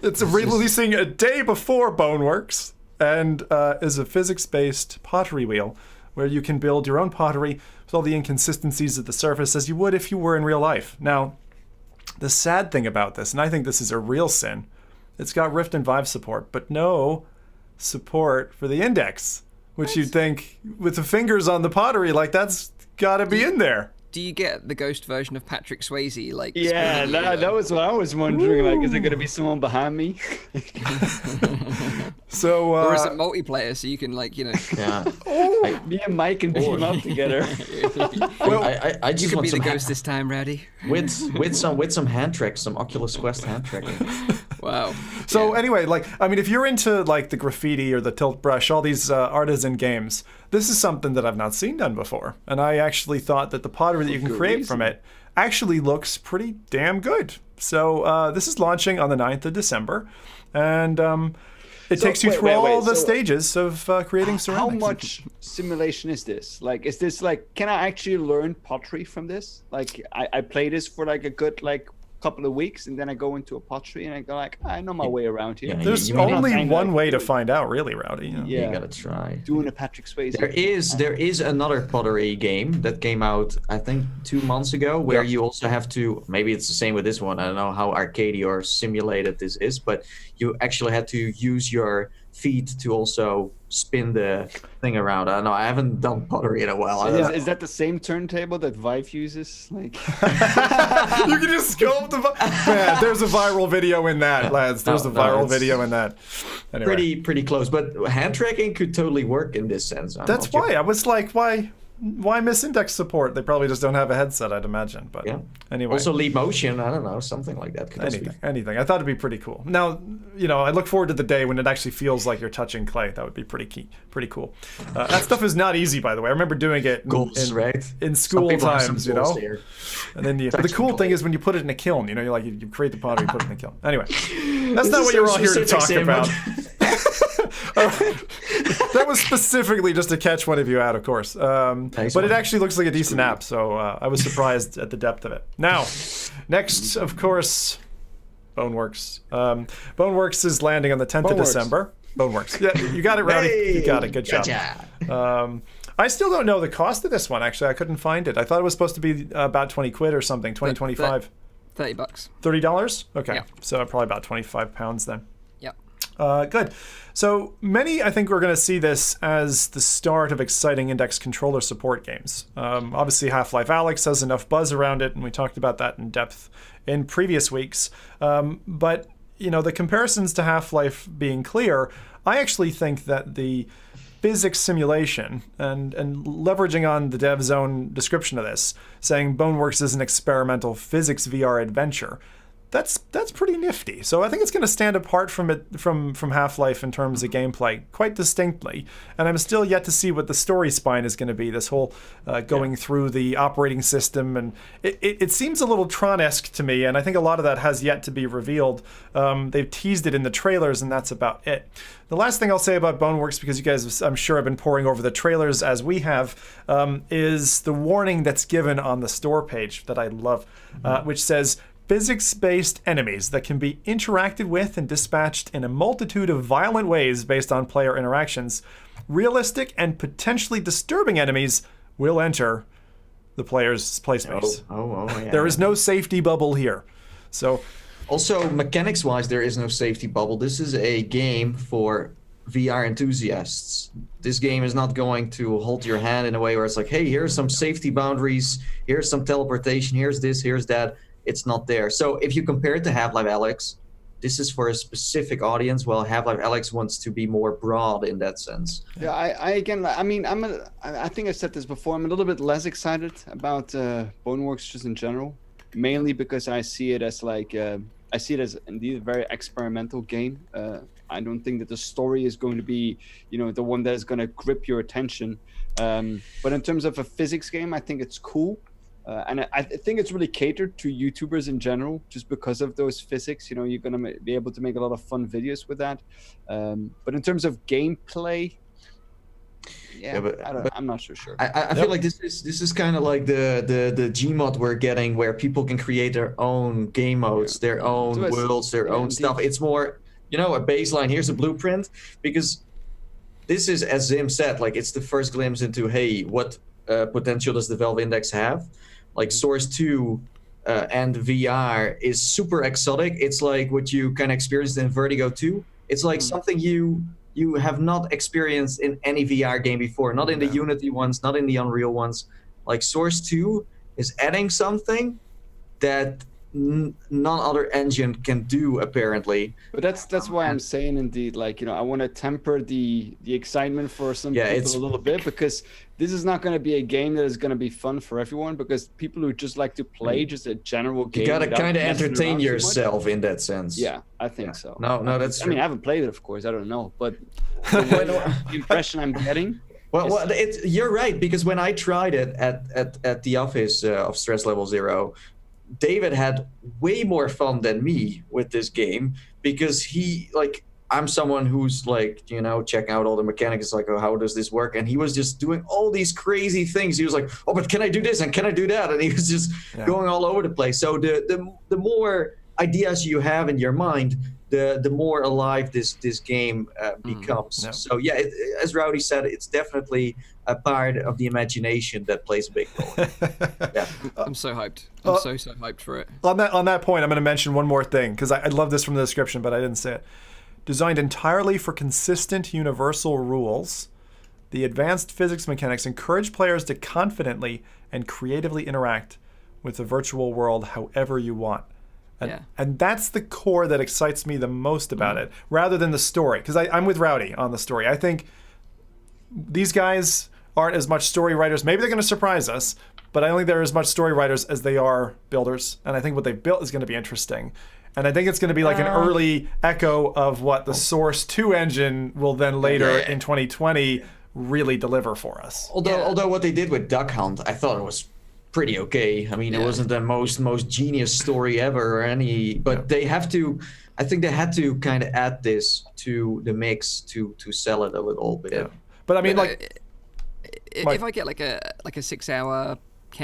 It's releasing a day before Boneworks and is a physics-based pottery wheel where you can build your own pottery with all the inconsistencies of the surface as you would if you were in real life. Now, the sad thing about this, and I think this is a real sin, it's got Rift and Vive support, but no support for the index, which you'd think with the fingers on the pottery, like that's got to be in there. Do you get the ghost version of Patrick Swayze? Like, yeah, spinning, that was what I was wondering. Like, is there going to be someone behind me? So, or is it multiplayer so you can, like, you know? Yeah. Me and Mike can team up together. well, I You just could want be the some ghost this time, Rowdy. with some hand tracks, some Oculus Quest hand tracking. Wow. So Yeah. anyway, like, I mean, if you're into like the graffiti or the tilt brush, all these artisan games, this is something that I've not seen done before. And I actually thought that the pottery that you can good create reason. from it actually looks pretty damn good. So this is launching on the 9th of December. And it takes you through all the stages of creating ceramics. How much simulation is this? Like, is this like, can I actually learn pottery from this? Like, I play this for like a good like couple of weeks, and then I go into a pottery, and I go like, I know my way around here. Yeah, There's You mean only kinda one like way to doing- find out, really, Rowdy. You know? Yeah. You gotta try. Doing a Patrick Swayze. There is another pottery game that came out, I think, 2 months ago, where you also have to, maybe it's the same with this one, I don't know how arcade or simulated this is, but you actually had to use your feet to also spin the thing around. I don't know, I haven't done pottery in a while. I don't know. Is that the same turntable that Vive uses? Like, You can just sculpt the... Man, there's a viral video in that, lads. There's a No, viral it's video in that. Anyway. Pretty close, but hand tracking could totally work in this sense. That's why I was like, why miss index support? They probably just don't have a headset, I'd imagine. But Yeah. anyway, Also leap motion, I don't know, something like that could also be. anything. I thought it'd be pretty cool. Now, you know, I look forward to the day when it actually feels like you're touching clay. That would be pretty cool. That stuff is not easy, by the way. I remember doing it Goals, right? in Some school people have some times, you goals know. there. And then but the Touching cool thing clay. is when you put it in a kiln. You know, you create the pottery, put it in a kiln. Anyway, that's not is what you're so all here to specific, talk Sam. about. That was specifically just to catch one of you out, of course. Nice But it one. actually looks like a decent app, so I was surprised at the depth of it. Now, next, of course, Boneworks. Boneworks is landing on the 10th of Boneworks. December. Boneworks. Yeah, you got it, Rowdy. You got it. Good job. Gotcha. I still don't know the cost of this one, actually. I couldn't find it. I thought it was supposed to be about 20 quid or something, 20, 25. $30. $30? Okay. Yeah. So probably about 25 pounds then. Yep. Good. So many, I think, we're going to see this as the start of exciting index controller support games. Obviously, Half-Life Alyx has enough buzz around it, and we talked about that in depth in previous weeks. But, you know, the comparisons to Half-Life being clear, I actually think that the physics simulation and leveraging on the dev's own description of this, saying Boneworks is an experimental physics VR adventure, that's pretty nifty. So I think it's going to stand apart from it from Half-Life in terms of gameplay quite distinctly. And I'm still yet to see what the story spine is going to be. This whole going through the operating system, and it seems a little Tron-esque to me. And I think a lot of that has yet to be revealed. They've teased it in the trailers, and that's about it. The last thing I'll say about Boneworks, because you guys, I'm sure, have been poring over the trailers as we have, is the warning that's given on the store page that I love, which says, physics-based enemies that can be interacted with and dispatched in a multitude of violent ways based on player interactions. Realistic and potentially disturbing enemies will enter the player's play space. Yeah. There is no safety bubble here. So, also, mechanics-wise, there is no safety bubble. This is a game for VR enthusiasts. This game is not going to hold your hand in a way where it's like, hey, here's some safety boundaries, here's some teleportation, here's this, here's that. It's not there. So if you compare it to Half-Life Alyx, this is for a specific audience, while Half-Life Alyx wants to be more broad in that sense. Yeah, I think I said this before. I'm a little bit less excited about Boneworks just in general, mainly because I see it as indeed a very experimental game. I don't think that the story is going to be, the one that is going to grip your attention. But in terms of a physics game, I think it's cool. And I think it's really catered to YouTubers in general, just because of those physics. You're going to be able to make a lot of fun videos with that. But in terms of gameplay, I'm not so sure. I feel like this is kind of like the Gmod we're getting, where people can create their own game modes, their own worlds, their own stuff. It's more, a baseline. Here's a blueprint, because this is, as Zim said, like it's the first glimpse into, hey, what potential does the Valve Index have? Like Source 2 and VR is super exotic. It's like what you kind of experienced in Vertigo 2. It's like something you have not experienced in any VR game before. Not in the Unity ones, not in the Unreal ones. Like Source 2 is adding something that none other engine can do, apparently. But that's why I'm saying, indeed, I want to temper the excitement for some people a little bit, because this is not going to be a game that is going to be fun for everyone, because people who just like to play just a general game, you gotta kind of entertain yourself in that sense. Yeah, I think so. No, that's true. I mean, I haven't played it, of course, I don't know, but the impression I'm getting. Well, you're right, because when I tried it at the office of Stress Level Zero, David had way more fun than me with this game, because I'm someone who's checking out all the mechanics, like, oh, how does this work? And he was just doing all these crazy things. He was like, oh, but can I do this and can I do that? And he was just going all over the place. So the more ideas you have in your mind, the more alive this game becomes. So yeah, as Rowdy said, it's definitely a part of the imagination that plays a big role. Yeah. I'm so hyped. I'm so hyped for it. On that point, I'm going to mention one more thing, because I love this from the description, but I didn't say it. Designed entirely for consistent universal rules, the advanced physics mechanics encourage players to confidently and creatively interact with the virtual world however you want. And that's the core that excites me the most about it, rather than the story. Because I'm with Rowdy on the story. I think these guys aren't as much story writers. Maybe they're going to surprise us, but I don't think they're as much story writers as they are builders. And I think what they built is going to be interesting. And I think it's going to be like an early echo of what the Source 2 engine will then later in 2020 really deliver for us. Although what they did with Duck Hunt, I thought it was pretty okay. I mean, it wasn't the most genius story ever or any, but they have to. I think they had to kind of add this to the mix to sell it a little bit. Yeah. But I mean, if I get like a 6-hour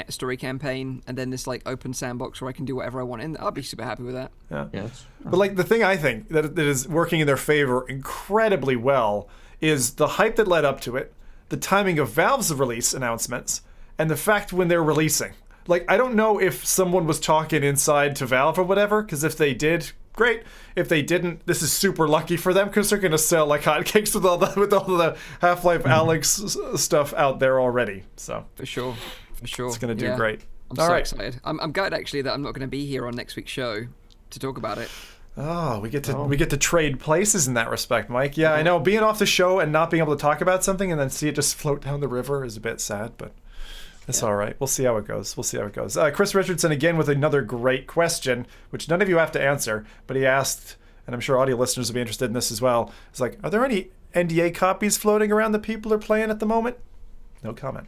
story campaign and then this open sandbox where I can do whatever I want in, I'll be super happy with that. Yeah. Yes. But the thing I think that is working in their favor incredibly well is the hype that led up to it, the timing of Valve's release announcements, and the fact when they're releasing. I don't know if someone was talking inside to Valve or whatever, because if they did, great. If they didn't, this is super lucky for them, because they're going to sell like hotcakes with all the Half-Life Alyx stuff out there already. So For sure. It's going to do great. I'm so excited. I'm gutted actually that I'm not going to be here on next week's show to talk about it. Oh, we get to trade places in that respect, Mike. Yeah, I know. Being off the show and not being able to talk about something and then see it just float down the river is a bit sad, but it's all right. We'll see how it goes. Chris Richardson again with another great question, which none of you have to answer, but he asked, and I'm sure audio listeners will be interested in this as well. It's like, are there any NDA copies floating around that people are playing at the moment? No comment.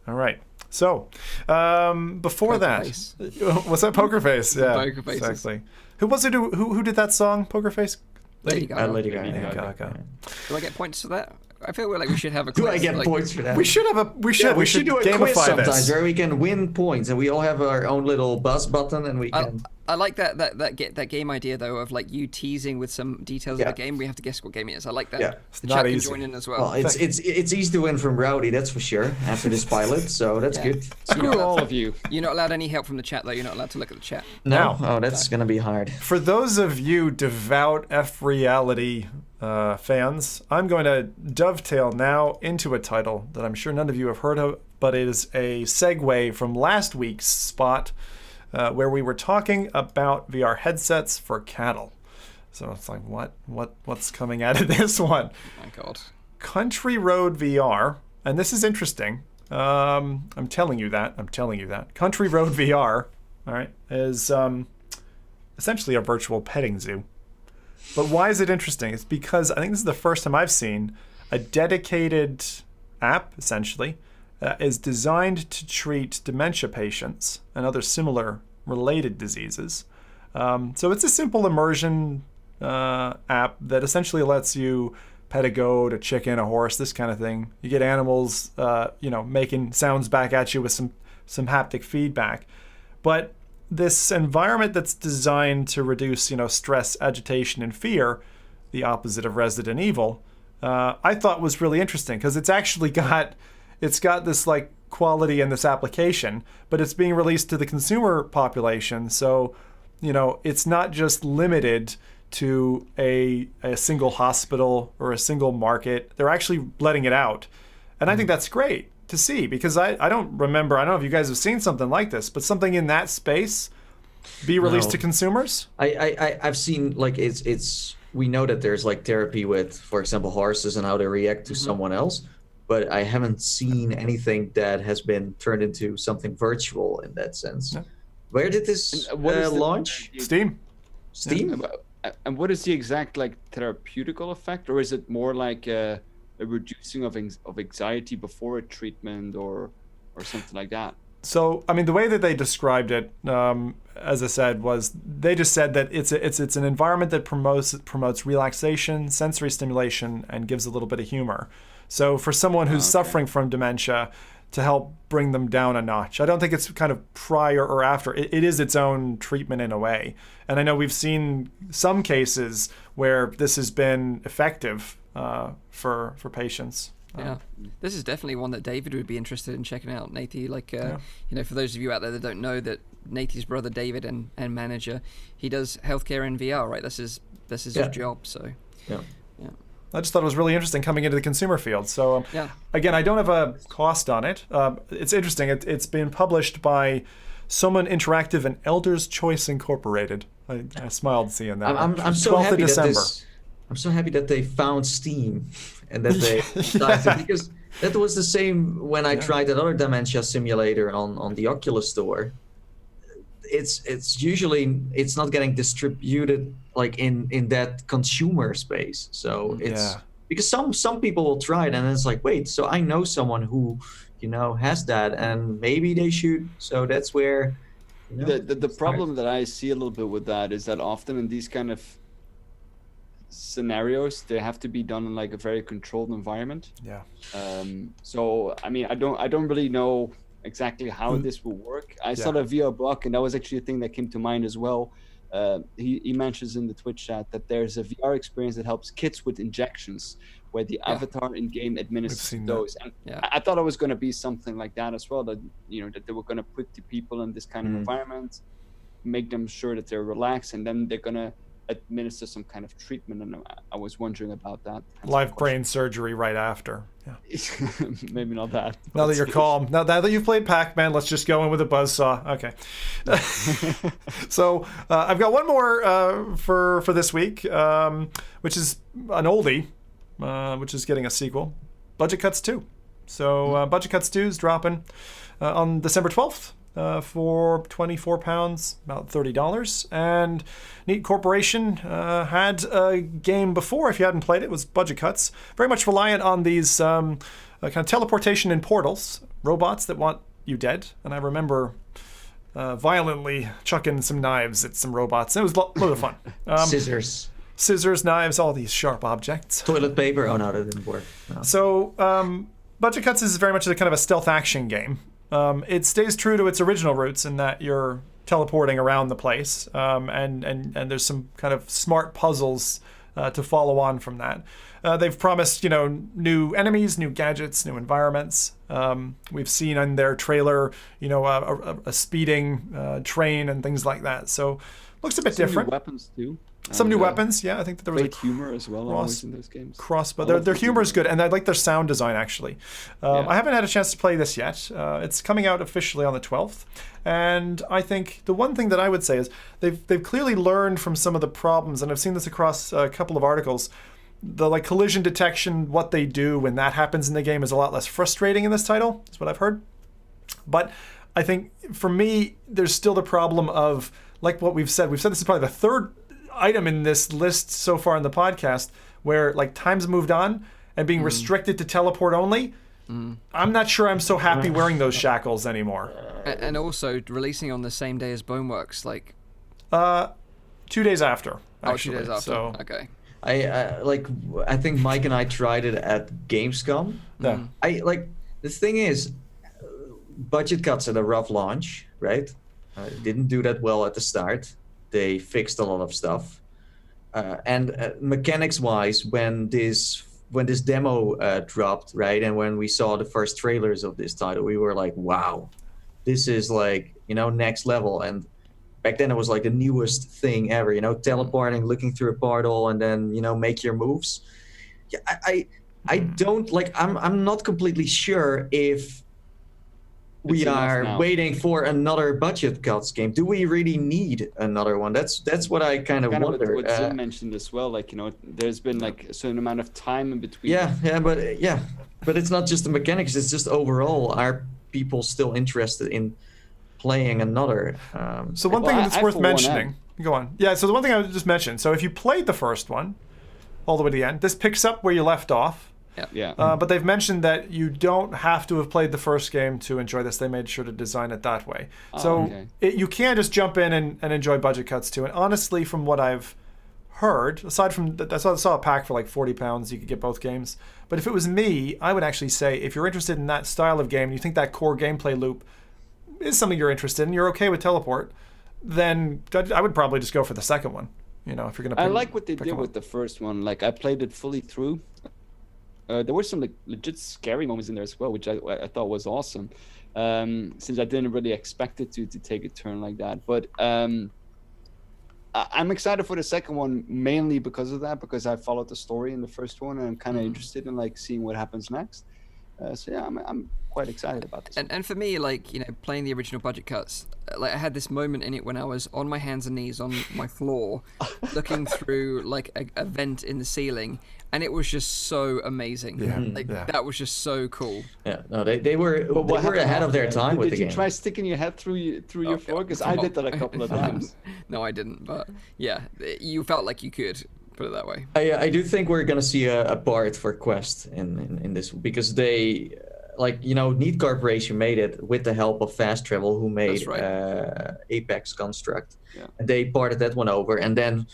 All right. So, before that, what's that? Poker Face? Yeah, Poker Face. Exactly. Who was it? Who did that song? Poker Face. Lady Gaga. Lady Gaga. Do I get points for that? I feel like we should have a quiz. Do I get points for that? We should have a. We should do a gamify quiz sometimes this. where we can win points, and we all have our own little buzz button, and we can. I like that game idea though of like you teasing with some details of the game. We have to guess what game it is. I like that. Yeah. The Not chat easy. can join in as well. Well, it's easy to win from Rowdy, that's for sure, after this pilot, so that's good. Screw all of you. You're not allowed any help from the chat though. You're not allowed to look at the chat. No? Oh, that's going to be hard. For those of you devout F.Reality fans, I'm going to dovetail now into a title that I'm sure none of you have heard of, but it is a segue from last week's spot where we were talking about VR headsets for cattle. So it's like, what's coming out of this one? Oh my God. Country Road VR, and this is interesting. I'm telling you that. Country Road VR, all right, is essentially a virtual petting zoo. But why is it interesting? It's because I think this is the first time I've seen a dedicated app, essentially, is designed to treat dementia patients and other similar related diseases. So it's a simple immersion app that essentially lets you pet a goat, a chicken, a horse, this kind of thing. You get animals, making sounds back at you with some haptic feedback. But this environment that's designed to reduce, stress, agitation, and fear, the opposite of Resident Evil, I thought was really interesting because it's actually got this like quality in this application, but it's being released to the consumer population. So, it's not just limited to a single hospital or a single market. They're actually letting it out. And I think that's great to see because I don't know if you guys have seen something like this, but something in that space be released to consumers? I've seen like we know that there's like therapy with, for example, horses and how they react to someone else, but I haven't seen anything that has been turned into something virtual in that sense. No. Where did this launch? Steam. Steam? And what is the exact like therapeutical effect, or is it more like a reducing of anxiety before a treatment or something like that? So, I mean, the way that they described it, as I said, was they just said that it's an environment that promotes relaxation, sensory stimulation, and gives a little bit of humor. So, for someone who's suffering from dementia, to help bring them down a notch. I don't think it's kind of prior or after. It is its own treatment in a way. And I know we've seen some cases where this has been effective for patients. Yeah, this is definitely one that David would be interested in checking out. Nathy, for those of you out there that don't know, that Nathy's brother David and manager, he does healthcare in VR, right? This is his job. So yeah. I just thought it was really interesting coming into the consumer field. So again, I don't have a cost on it. It's interesting. It's been published by Someone Interactive and Elders Choice Incorporated. I smiled seeing that. I'm so happy I'm so happy that they found Steam and that they because that was the same when I tried that other dementia simulator on the Oculus store. It's usually not getting distributed like in that consumer space. So it's because some people will try it and it's like, wait, so I know someone who has that and maybe they should. So that's where the problem that I see a little bit with that is that often in these kind of scenarios they have to be done in like a very controlled environment. So I mean I don't really know exactly how this will work. I saw the VR block and that was actually a thing that came to mind as well. He mentions in the Twitch chat that there's a VR experience that helps kids with injections where the avatar in game administers those. And I thought it was going to be something like that as well, that that they were going to put the people in this kind of environment, make them sure that they're relaxed, and then they're going to administer some kind of treatment. And I was wondering about that. Live brain surgery right after. Maybe not that. Now that you're calm, now that you've played Pac-Man, let's just go in with a buzzsaw. Okay. So I've got one more for this week, which is an oldie, which is getting a sequel, Budget Cuts 2. So Budget Cuts 2 is dropping on December 12th. For £24, about $30. And Neat Corporation had a game before, if you hadn't played it, was Budget Cuts. Very much reliant on these kind of teleportation in portals, robots that want you dead. And I remember violently chucking some knives at some robots. It was a lot of fun. Scissors, knives, all these sharp objects. Toilet paper? Oh no, that didn't work. No. So Budget Cuts is very much a kind of a stealth action game. It stays true to its original roots in that you're teleporting around the place, and there's some kind of smart puzzles to follow on from that. They've promised, new enemies, new gadgets, new environments. We've seen in their trailer, a speeding train and things like that. So looks a bit different. New weapons too. Some new weapons, yeah. I think that there was great humor as well always in those games. Crossbow. Their humor is good, and I like their sound design actually. I haven't had a chance to play this yet. It's coming out officially on the 12th, and I think the one thing that I would say is they've clearly learned from some of the problems, and I've seen this across a couple of articles. The collision detection, what they do when that happens in the game, is a lot less frustrating in this title. Is what I've heard. But I think for me, there's still the problem of like what we've said. We've said this is probably the third item in this list so far in the podcast where time's moved on and being restricted to teleport only. I'm not sure I'm so happy wearing those shackles anymore. And also releasing on the same day as Boneworks, 2 days after. Actually. 2 days after. So, okay. I think Mike and I tried it at Gamescom. Yeah. The thing is, budget cuts at a rough launch, right? Didn't do that well at the start. They fixed a lot of stuff, and mechanics-wise, when this demo dropped, right, and when we saw the first trailers of this title, we were like, "Wow, this is next level." And back then, it was the newest thing ever, teleporting, looking through a portal, and then make your moves. Yeah, I don't I'm not completely sure if we are waiting for another budget cuts game. Do we really need another one? That's what I kind of wonder. What Zim mentioned as well, there's been a certain amount of time in between. But it's not just the mechanics. It's just overall, are people still interested in playing another? So one thing that's worth mentioning. Go on. Yeah. So the one thing I would just mention. So if you played the first one all the way to the end, this picks up where you left off. Yeah. But they've mentioned that you don't have to have played the first game to enjoy this. They made sure to design it that way. You can just jump in and enjoy budget cuts too. And honestly, from what I've heard, aside from I saw a pack for £40, you could get both games. But if it was me, I would actually say if you're interested in that style of game and you think that core gameplay loop is something you're interested in, you're okay with teleport, then I would probably just go for the second one. If you're gonna. I like what they did with the first one. I played it fully through. There were some legit scary moments in there as well, which I thought was awesome. Since I didn't really expect it to take a turn like that, but I'm excited for the second one mainly because of that, because I followed the story in the first one and I'm kind of interested in seeing what happens next. I'm quite excited about this. And for me, playing the original budget cuts, I had this moment in it when I was on my hands and knees on my floor, looking through a vent in the ceiling, and it was just so amazing. That was just so cool. Yeah, no, they were ahead of their time with the game. Did you try sticking your head through your floor? Because I did that a couple of times. No, I didn't. But yeah, you felt like you could. Put it that way. I do think we're gonna see a part for Quest in this, because they Neat Corporation made it with the help of Fast Travel, who made Apex Construct. Yeah. And they ported that one over, and then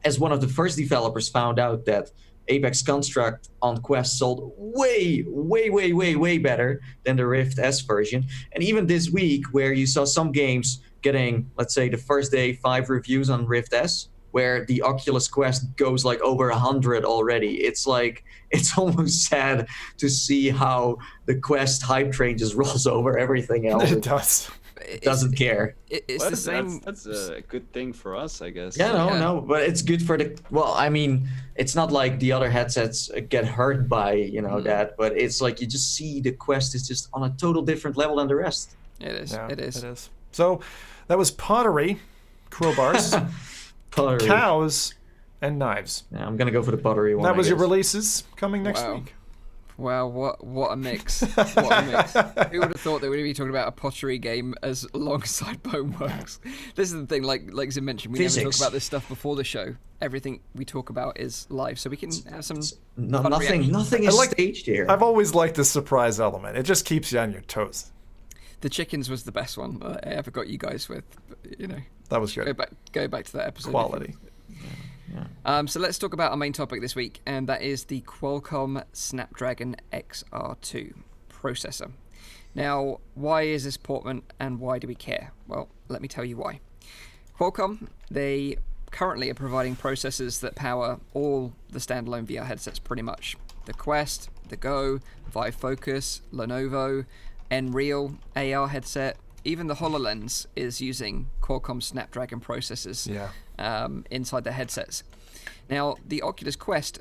as one of the first developers found out that Apex Construct on Quest sold way better than the Rift S version. And even this week, where you saw some games getting, let's say, the first day 5 reviews on Rift S, where the Oculus Quest goes over 100 already. It's almost sad to see how the Quest hype train just rolls over everything else. It does. It doesn't care. It's the same. That's a good thing for us, I guess. Yeah, no, but it's good for the. Well, I mean, it's not like the other headsets get hurt by that, but it's you just see the Quest is just on a total different level than the rest. It is. Yeah, it is. It is. So that was pottery, crowbars. Pottery. Cows and knives. Yeah, I'm gonna go for the pottery one. That was your releases coming next week. Wow, what a mix! What a mix! Who would have thought that we'd be talking about a pottery game as alongside Boneworks? This is the thing, like Zim mentioned, we never talk about this stuff before the show. Everything we talk about is live, so we can have some. Nothing is staged here. I've always liked the surprise element. It just keeps you on your toes. The chickens was the best one I ever got you guys with. That was good. Go back to that episode. Quality. So let's talk about our main topic this week, and that is the Qualcomm Snapdragon XR2 processor. Now, why is this important and why do we care? Well, let me tell you why. Qualcomm, they currently are providing processors that power all the standalone VR headsets pretty much. The Quest, the Go, Vive Focus, Lenovo, Nreal, AR headset, even the HoloLens is using Qualcomm Snapdragon processors inside their headsets. Now, the Oculus Quest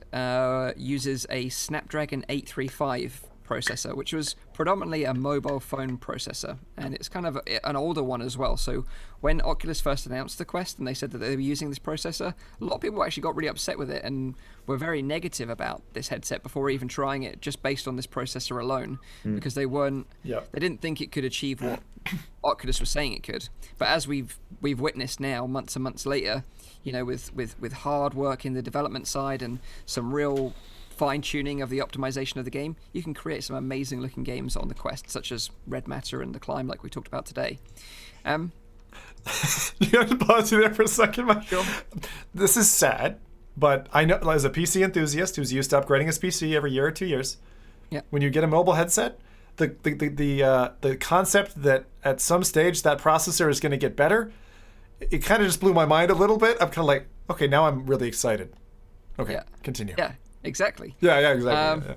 uses a Snapdragon 835 processor, which was predominantly a mobile phone processor, and it's kind of an older one as well. So when Oculus first announced the Quest and they said that they were using this processor, a lot of people actually got really upset with it and were very negative about this headset before even trying it, just based on this processor alone, because they didn't think it could achieve what Oculus was saying it could. But as we've witnessed now, months and months later, with hard work in the development side and some real fine-tuning of the optimization of the game, you can create some amazing looking games on the Quest, such as Red Matter and The Climb, like we talked about today. You have to pause you there for a second, Mike. Sure. This is sad, but I know, as a PC enthusiast who's used to upgrading his PC every year or 2 years, when you get a mobile headset, the concept that at some stage that processor is going to get better, it kind of just blew my mind a little bit. I'm kind of like, okay, now I'm really excited. Okay, continue. Yeah. Exactly. Yeah, exactly.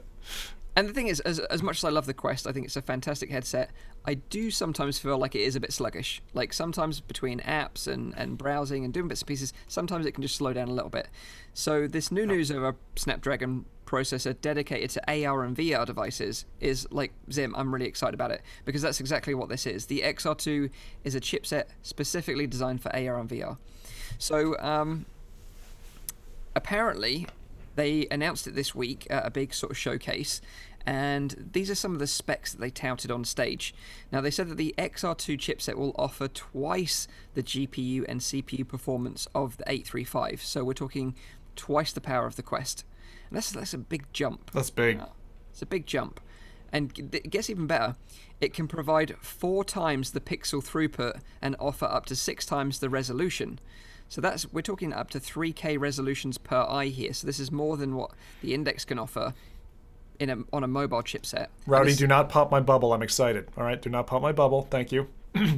And the thing is, as much as I love the Quest, I think it's a fantastic headset, I do sometimes feel like it is a bit sluggish. Like sometimes between apps and browsing and doing bits and pieces, sometimes it can just slow down a little bit. So this new news of a Snapdragon processor dedicated to AR and VR devices is, like Zim, I'm really excited about it, because that's exactly what this is. The XR2 is a chipset specifically designed for AR and VR. So apparently they announced it this week at a big sort of showcase, and these are some of the specs that they touted on stage. Now, they said that the XR2 chipset will offer twice the GPU and CPU performance of the 835, so we're talking twice the power of the Quest. And that's a big jump. That's big. It's a big jump. And it gets even better. It can provide 4 times the pixel throughput and offer up to 6 times the resolution. So we're talking up to 3K resolutions per eye here. So this is more than what the Index can offer on a mobile chipset. Rowdy, do not pop my bubble. I'm excited. All right, do not pop my bubble. Thank you.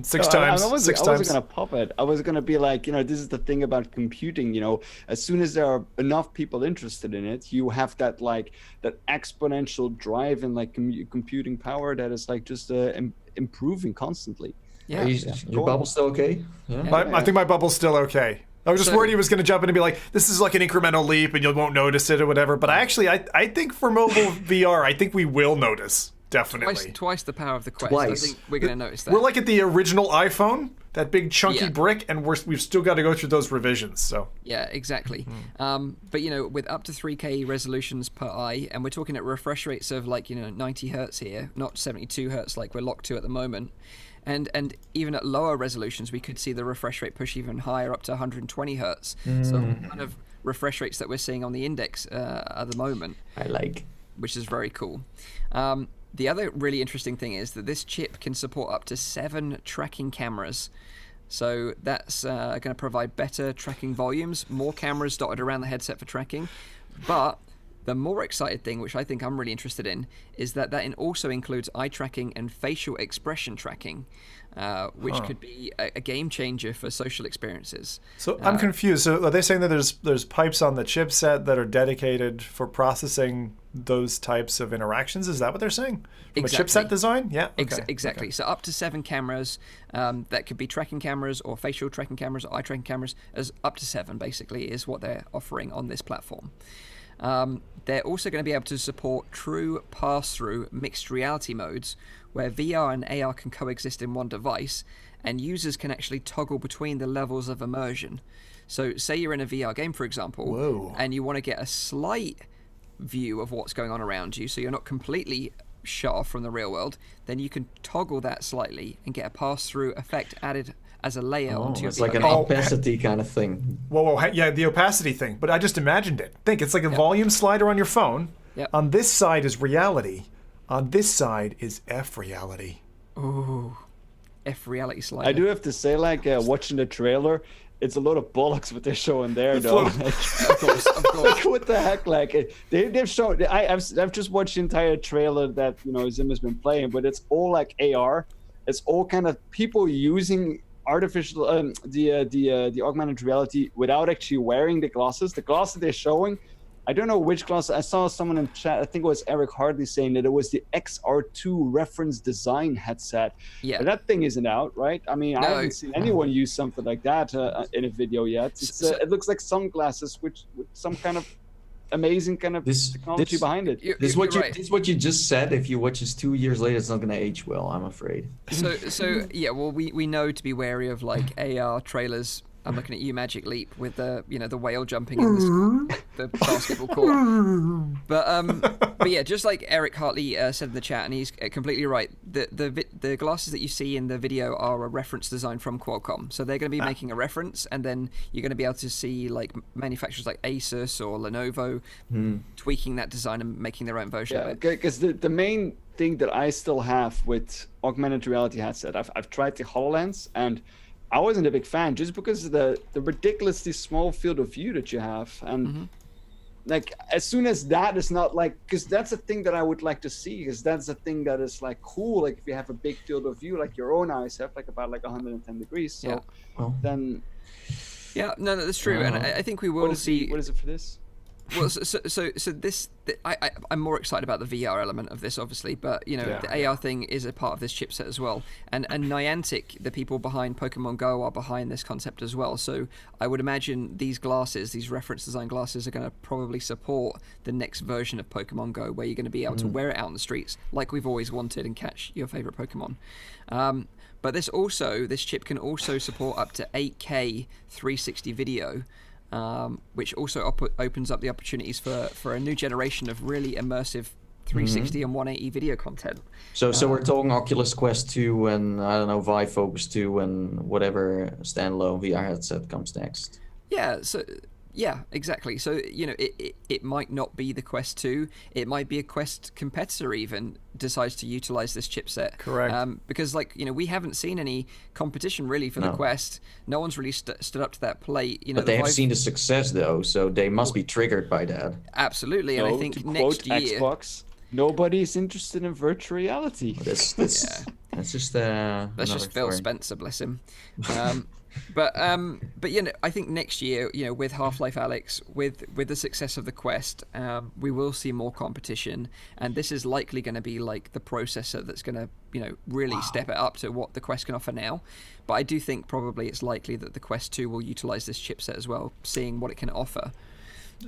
6 times. I wasn't going to pop it. I was going to be like, this is the thing about computing. As soon as there are enough people interested in it, you have that exponential drive in computing power that is just improving constantly. Yeah. Your bubble's still okay? Yeah. I think my bubble's still okay. I was just worried he was going to jump in and be like, this is like an incremental leap and you won't notice it or whatever. But I think for mobile VR, I think we will notice. Definitely. Twice the power of the Quest. Twice. I think we're going to notice that. We're like at the original iPhone, that big chunky brick, and we've still got to go through those revisions. So yeah, exactly. But with up to 3K resolutions per eye, and we're talking at refresh rates of 90 hertz here, not 72 hertz like we're locked to at the moment. And even at lower resolutions, we could see the refresh rate push even higher, up to 120 hertz. So kind of refresh rates that we're seeing on the Index at the moment. Which is very cool. The other really interesting thing is that this chip can support up to 7 tracking cameras. So that's going to provide better tracking volumes, more cameras dotted around the headset for tracking. But the more excited thing, which I think I'm really interested in, is that also includes eye tracking and facial expression tracking, which could be a game changer for social experiences. So I'm confused. So are they saying that there's pipes on the chipset that are dedicated for processing those types of interactions? Is that what they're saying? From Exactly. a chipset design? Yeah. Okay. Exactly. Okay. So up to 7 cameras that could be tracking cameras or facial tracking cameras or eye tracking cameras, as up to 7 basically is what they're offering on this platform. They're also going to be able to support true pass-through mixed reality modes where VR and AR can coexist in one device, and users can actually toggle between the levels of immersion. So say you're in a VR game, for example, and you want to get a slight view of what's going on around you, so you're not completely shut off from the real world, then you can toggle that slightly and get a pass-through effect added as a layer onto your it's like an opacity kind of thing. Whoa, yeah, the opacity thing. But I just imagined it. Think, it's like a volume slider on your phone. Yep. On this side is reality. On this side is F.Reality. Ooh, F.Reality slider. I do have to say, watching the trailer, it's a lot of bollocks what they're showing there, The though. float. Of course. Like, what the heck? Like they've shown. I've just watched the entire trailer that Zim has been playing, but it's all like AR. It's all kind of people using artificial the augmented reality without actually wearing the glasses. The glasses they're showing, I don't know which glasses. I saw someone in chat, I think it was Eric Hartley, saying that it was the XR2 reference design headset. Yeah. But that thing isn't out, right? I mean, I No. haven't seen anyone use something like that in a video yet. It looks like sunglasses with some kind of amazing kind of technology behind it. This is You're right. this is what you just said. If you watch this 2 years later, it's not gonna age well, I'm afraid. So yeah, well, we know to be wary of like AR trailers. I'm looking at you, Magic Leap, with the the whale jumping in the basketball court. But yeah, just like Eric Hartley said in the chat, and he's completely right. The glasses that you see in the video are a reference design from Qualcomm, so they're going to be making a reference, and then you're going to be able to see like manufacturers like Asus or Lenovo tweaking that design and making their own version of Yeah, it. because the main thing that I still have with augmented reality headset, I've tried the HoloLens, and I wasn't a big fan just because of the ridiculously small field of view that you have. And like, as soon as that is not like, because that's a thing that I would like to see, because that's a thing that is like cool. Like if you have a big field of view, like your own eyes have, like about like 110 degrees. So then. Yeah, no, that's true, and I think we will see. What is it for this? Well, so this, I'm more excited about the VR element of this, obviously, but the AR thing is a part of this chipset as well, and Niantic, the people behind Pokemon Go, are behind this concept as well. So I would imagine these glasses, these reference design glasses, are going to probably support the next version of Pokemon Go, where you're going to be able to wear it out in the streets like we've always wanted and catch your favorite Pokemon. But this chip can also support up to 8K 360 video. Which also opens up the opportunities for a new generation of really immersive 360 and 180 video content. So we're talking Oculus Quest 2 and I don't know, Vive Focus 2 and whatever standalone VR headset comes next. Yeah, exactly. So it might not be the Quest 2. It might be a Quest competitor even decides to utilize this chipset. Correct. Because we haven't seen any competition really for the Quest. No one's really stood up to that plate. But they have seen the success though, so they must be triggered by that. Absolutely, and I think to next quote year. Xbox, nobody's interested in virtual reality. That's just That's just Phil story. Spencer, bless him. But I think next year, with Half-Life Alyx, with the success of the Quest, we will see more competition, and this is likely going to be like the processor that's going to, really step it up to what the Quest can offer now. But I do think probably it's likely that the Quest 2 will utilize this chipset as well, seeing what it can offer.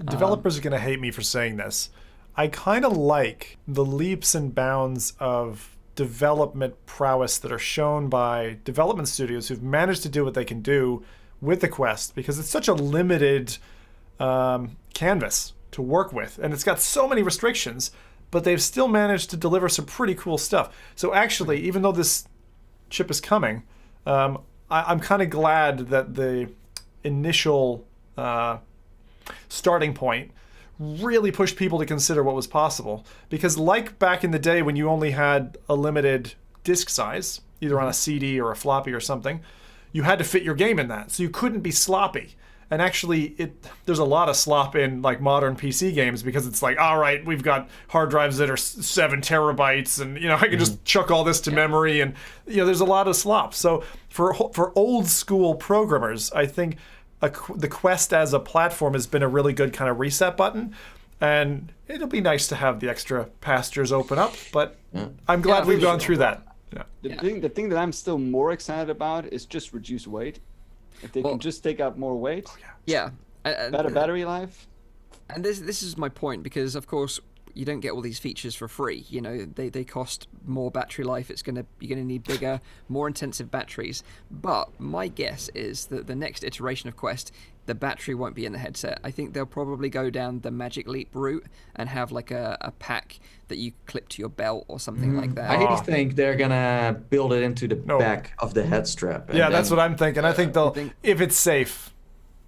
Developers are going to hate me for saying this. I kind of like the leaps and bounds of development prowess that are shown by development studios who've managed to do what they can do with the Quest, because it's such a limited canvas to work with, and it's got so many restrictions, but they've still managed to deliver some pretty cool stuff. So actually, even though this chip is coming, I'm kind of glad that the initial starting point really pushed people to consider what was possible, because like back in the day when you only had a limited disk size, either on a CD or a floppy or something, you had to fit your game in that, so you couldn't be sloppy. And actually there's a lot of slop in like modern PC games, because it's like, all right, we've got hard drives that are 7 terabytes and I can just chuck all this to memory, and there's a lot of slop. So for old school programmers, I think the Quest as a platform has been a really good kind of reset button, and it'll be nice to have the extra pastures open up, but I'm glad we've gone through that. The thing that I'm still more excited about is just reduce weight. If they can just take out more weight, better battery life. And this is my point, because of course you don't get all these features for free. They cost more battery life. You're going to need bigger, more intensive batteries. But my guess is that the next iteration of Quest, the battery won't be in the headset. I think they'll probably go down the Magic Leap route and have like a pack that you clip to your belt or something like that. I think they're gonna build it into the back of the head strap. Yeah, that's what I'm thinking. I think they'll, if it's safe.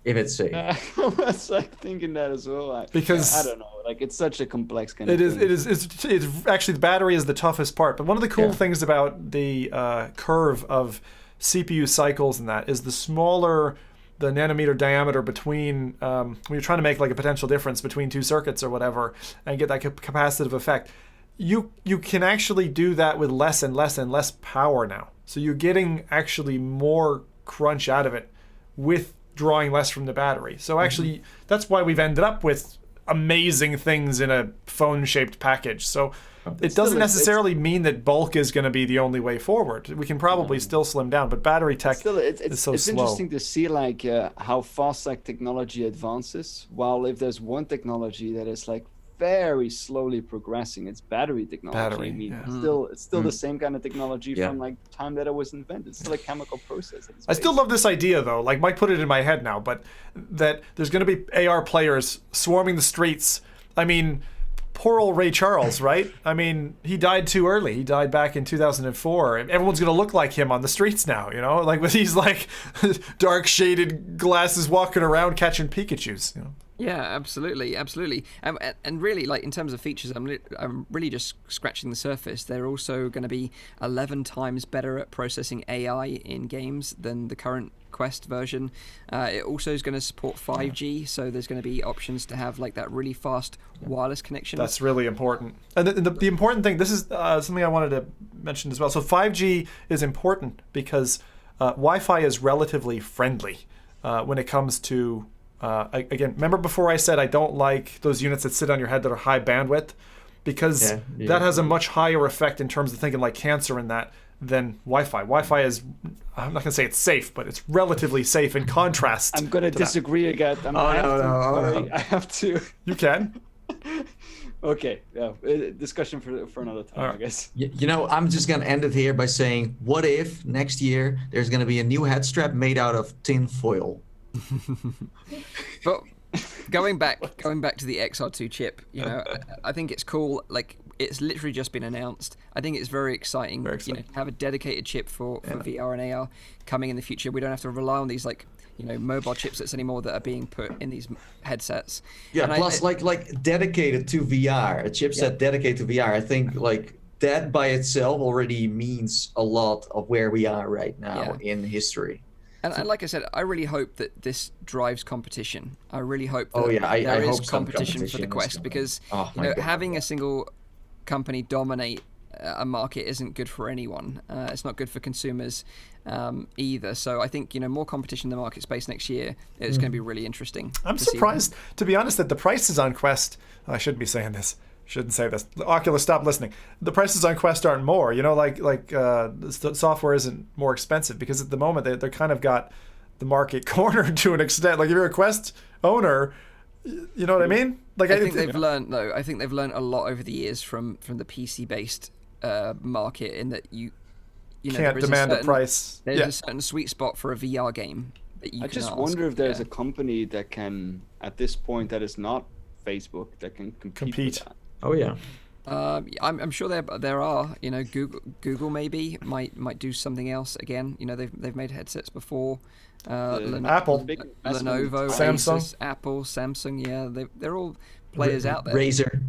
If it's safe. I was like thinking that as well. Because I don't know, like it's such a complex kind of thing. It is. It's actually, the battery is the toughest part. But one of the cool things about the curve of CPU cycles and that is the smaller nanometer diameter between when you're trying to make like a potential difference between two circuits or whatever, and get that capacitive effect. You can actually do that with less and less and less power now. So you're getting actually more crunch out of it with drawing less from the battery. So actually, that's why we've ended up with amazing things in a phone-shaped package. So it doesn't necessarily mean that bulk is going to be the only way forward. We can probably still slim down, but battery tech is so slow. It's interesting to see like how fast like technology advances. While if there's one technology that is like very slowly progressing, it's battery technology. It's still the same kind of technology from like the time that it was invented. It's still a chemical process. I still love this idea though. Like Mike put it in my head now, but that there's going to be AR players swarming the streets. I mean, poor old Ray Charles, right? I mean, he died too early. He died back in 2004. Everyone's going to look like him on the streets now, you know? Like with these like dark shaded glasses walking around catching Pikachus, you know? Yeah, absolutely. And really, like in terms of features, I'm really just scratching the surface. They're also going to be 11 times better at processing AI in games than the current Quest version. It also is going to support 5G, so there's going to be options to have like that really fast wireless connection. That's really important. And the important thing, this is something I wanted to mention as well. So 5G is important because Wi-Fi is relatively friendly when it comes to again, remember before I said I don't like those units that sit on your head that are high bandwidth, because that has a much higher effect in terms of thinking like cancer and that than Wi-Fi. Wi-Fi is, I'm not going to say it's safe, but it's relatively safe in contrast. I'm going to disagree again. I have to. You can. Okay, discussion for another time, I guess. You know, I'm just going to end it here by saying, what if next year there's going to be a new head strap made out of tin foil? But going back to the XR2 chip, you know, I think it's cool. Like, it's literally just been announced. I think it's very exciting. You know, to have a dedicated chip for VR and AR coming in the future. We don't have to rely on these like, you know, mobile chipsets anymore that are being put in these headsets. Yeah, and plus like dedicated to VR, a chipset dedicated to VR. I think like that by itself already means a lot of where we are right now in history. And like I said, I really hope that this drives competition. I really hope that there is competition for the Quest, because you know, having a single company dominate a market isn't good for anyone. It's not good for consumers either. So I think, you know, more competition in the market space next year is going to be really interesting. I'm surprised, to be honest, that the prices on Quest, I shouldn't be saying this. Shouldn't say this. Oculus, stop listening. The prices on Quest aren't more. You know, like the software isn't more expensive, because at the moment they're kind of got the market cornered to an extent. Like if you're a Quest owner, you know what I mean? Like I think they've learned though. I think they've learned a lot over the years from the PC based market, in that you know, can't demand a price. There's a certain sweet spot for a VR game that you I can just ask. wonder if there's a company that can, at this point, that is not Facebook, that can compete. With that. Oh yeah. I'm sure there are. You know, Google maybe might do something else again. You know, they've made headsets before. Apple, Lenovo, Samsung, Asus, Apple, Samsung. Yeah, they're all players out there. Razer.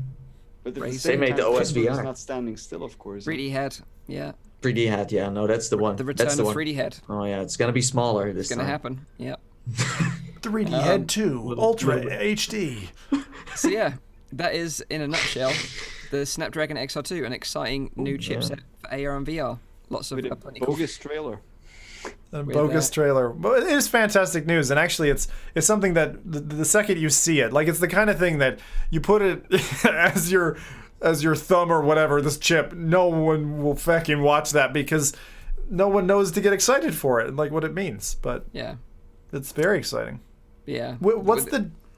But at the Razer. same They made time, the Facebook OS is not standing still, of course. 3D head. Yeah. 3D head. Yeah, no, that's the one. The return that's the of one. 3D head. Oh yeah, it's gonna be smaller this time. It's gonna happen. Yeah. 3D head 2, Ultra HD. So yeah, that is in a nutshell the Snapdragon XR2, an exciting new chipset for AR and VR. Lots of plenty of bogus trailer. A bogus trailer. But it is fantastic news, and actually it's something that the second you see it, like it's the kind of thing that you put it as your thumb or whatever, this chip, no one will fucking watch that, because no one knows to get excited for it and like what it means. But yeah, it's very exciting. Yeah.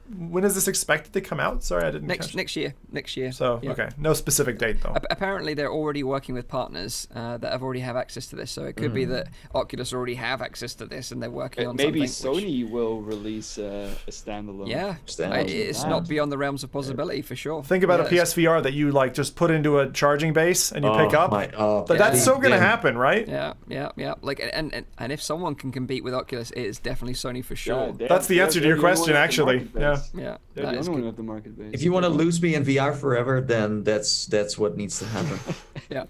When is this expected to come out? Sorry, I didn't catch. Next year. So, okay. No specific date, though. Apparently, they're already working with partners that already have access to this. So it could be that Oculus already have access to this and they're working on maybe something. Maybe Sony will release a standalone. Yeah. It's not beyond the realms of possibility, for sure. Think about a PSVR that you like just put into a charging base and you pick up. But that's so going to happen, right? Yeah. Like, and if someone can compete with Oculus, it is definitely Sony for sure. That's the answer to your question, actually. Yeah, they're the only one with the market base. If you want to lose me in VR forever, then that's what needs to happen. Yeah.